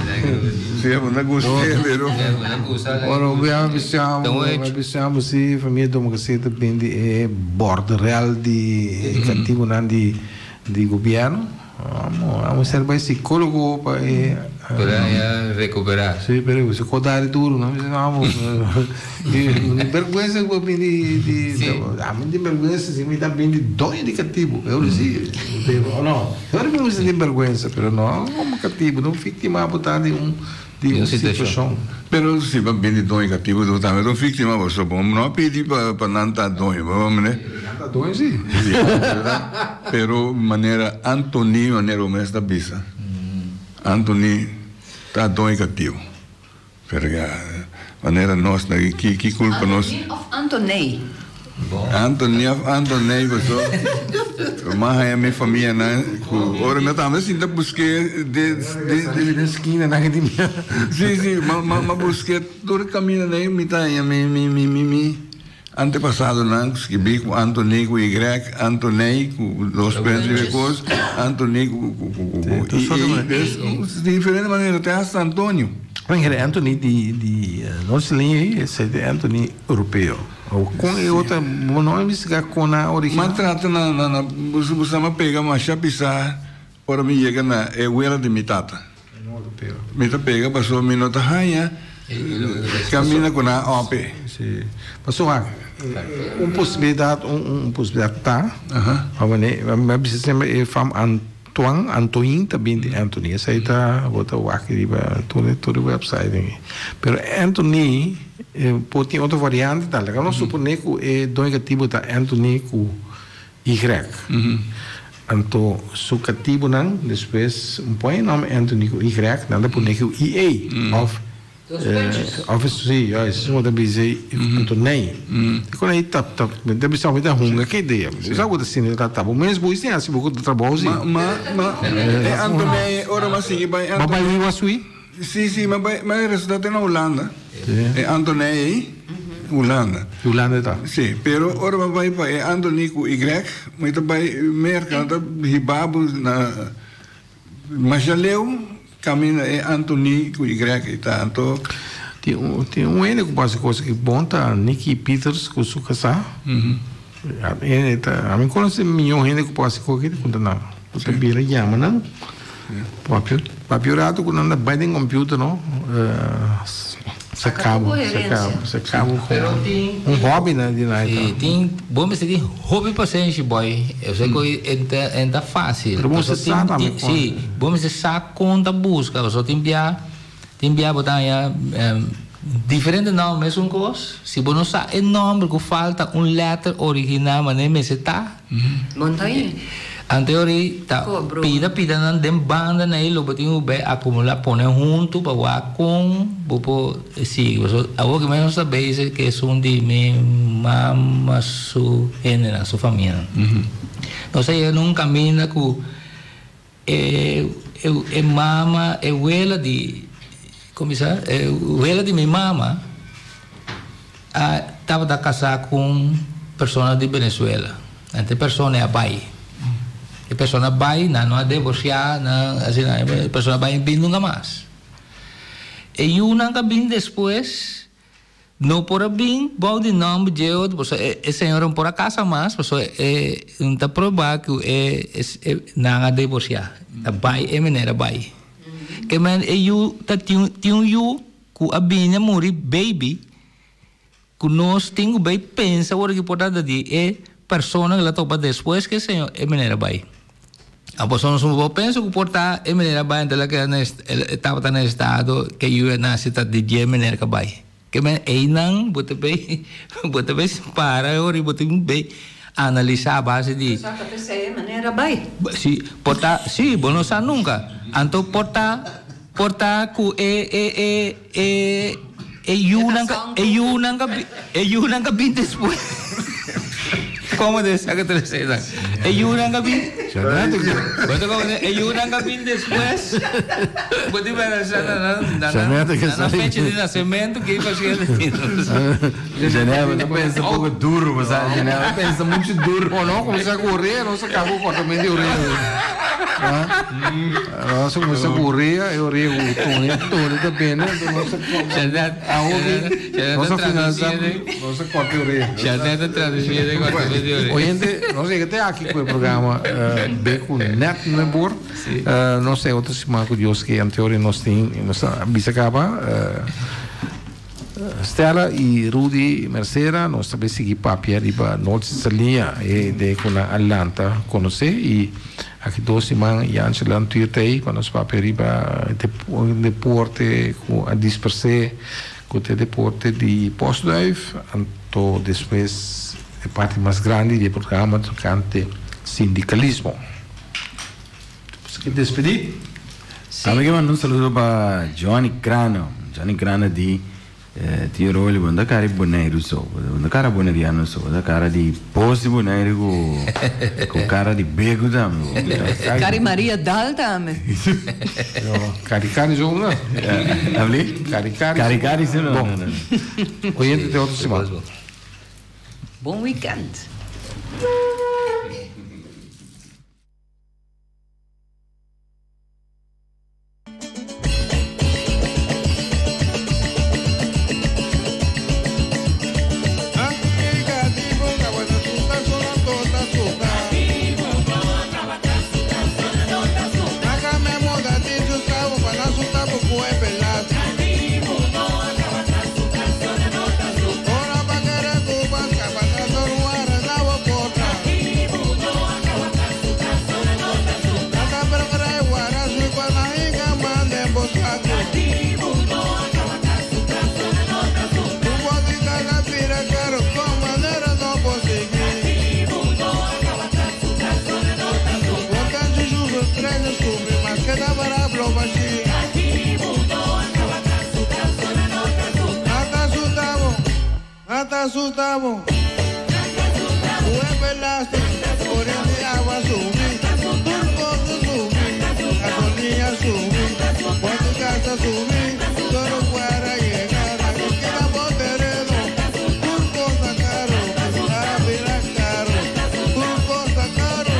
se é na gosto pero ora pensamos se família democracia depende é bordo real de cativo de governo vamos ser mais psicólogo para recuperar sim pero se codar duro não vamos vergonha de vergonha se me dá bem de dois indicativo eu disse não eu não me vergonha pero não como cativo não vítima botar de uma situação pero se vai bem de dois indicativo do também do vítima você bom não pedir para não estar dois vamos né sim pero maneira Antoni maneira o mês da bisa Antoni tá dois indicativo porque maneira nós que culpa nós Antoni pessoal mas é minha família né ora meu também sinta busquei de esquina na academia sim mas busquei todo caminho né me tá me antepassado não que vi com Antoni com Y Antoni com dois pedras Antoni de diferente maneira tem hasta Antônio Antoni de nossa linha é Antoni europeu com outra não é musica com a original mas trata na você me pega uma chapisa para mim chega na euela de mitata europeu me tá pega passou minuto raia caminha com a OP sim passou possibilidade tá mas precisa é fam Antoine também de Anthony essa aí tá bota o aqui para todo website pero Anthony pode ter outra variante tá legal não supone que é dois negativo tá Anthony com Y então su cativo não depois põe nome Anthony com Y nada por que o EA of office sim isso não deve ser Anthony quando aí tá deve ser uma hunga que ideia já o assim tá bom mesmo isso é assim pouco de trabalho mas Anthony ora mas sim vai Anthony was we sim mas resultado na Holanda é Anthony Holanda tá sim pero ora vai para Anthony com Y mas também mercado hibabo na mas já leu caminho é Anthony com Y tanto tem N que passa coisa que bom tá Nicky Peters com sua casa a mim conhece milhão N que passa coisa que conta não você vira chama não papel quando anda bem em computer não se acaba hobby né de nada tem bom mas tem hobby para gente boy eu sei que é fácil sim bom mas sabe conta busca você tem via botar diferente nome mesmo coisa se você não sabe o nome que falta letra original mas nem se tá montanha anteriori tá pida nan dem banda na ilo botinho be acumular pone junto para wa com bopo sim agora que menos sabe que são de minha mama su na sua família não sei eu não caminho com mama abuela de como isso abuela de minha mama estava da casar com pessoa de Venezuela ante pessoa é pai A pessoa vai, não a divorciar, assim, a pessoa vai vir nunca mais. E eu nunca vim depois, não por vir, bom de nome de outro, o senhor não por a casa mais, não está provado que não a divorciar. Vai, é maneira, vai. Que man, eu tinha eu que a binha morrer baby, que nós temos bem pensa o que pode de é pessoa que ela topa depois que senhor é maneira vai. A pessoa não pensa que porta é maneira vai então que estava no estado que eu nasci tá de maneira que vai. Que man é não bote bem para ori bote bem analisar a base de. Só que você é maneira vai. Sim, porta sim, bom não sabe nunca. Então porta que eu nunca vim depois. Como de esa que te decía. Eu nunca vim. Eu nunca vim depois. Pode ver na fecha de nascimento que fazia Janela pensa um pouco duro, mas a Janela pensa muito duro. Ou não, começa a correr, não se acabou o cortamento de orelha. Nossa, começa a correr, eu orei o Tony também, né? Nossa finança, nossa corte de orelha. Já está traduzido cortamento de orelha. Hoje, nós até aqui com o programa Beco Net Nebor, não sei outras semana que Deus que em teoria nós temos, bisa acaba. Stella e Rudy Mercera, nós também seguimos papel riba Norte-Salinha e de com a Atlanta conhecer e aqui 2 semanas e antes lá no Twitter quando nós papel riba deporte com a disperse com o deporte de Postduif então depois a parte mais grande do programa do cante sindicalismo. Você despedir? Sabe que mando um saludo para Johnny Grano de Tiroli, bunda cara de boneiro só, bunda cara boneriano só, bunda cara de poste boneiro com cara de bego também. Cari Maria Dal também. Cari só não? Ali? Cari sim não. Hoje tem outro semana. Bom weekend. Asustamos, fue pelaste, corriente agua subí, turco subí, gasolina subí, por tu casa subí, solo para llegar a que queda Monteredo, turco sacaron, a virar caro, turco sacaron.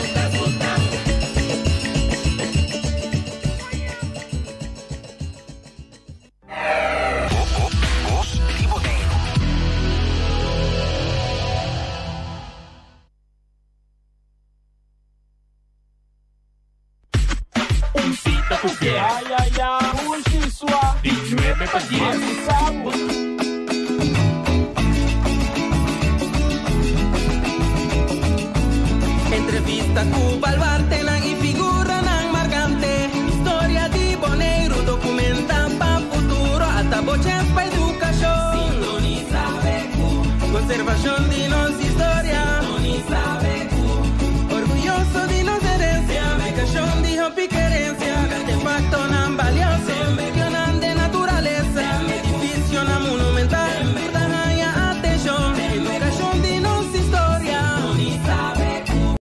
Ay, ay, ay, uy, suave, 19 para 10, Entrevista Cuba al Bartelan y figura nan marcante. Historia de Boneiro documenta pa' futuro hasta boches pa' educación. Sintoniza Beco, conservación de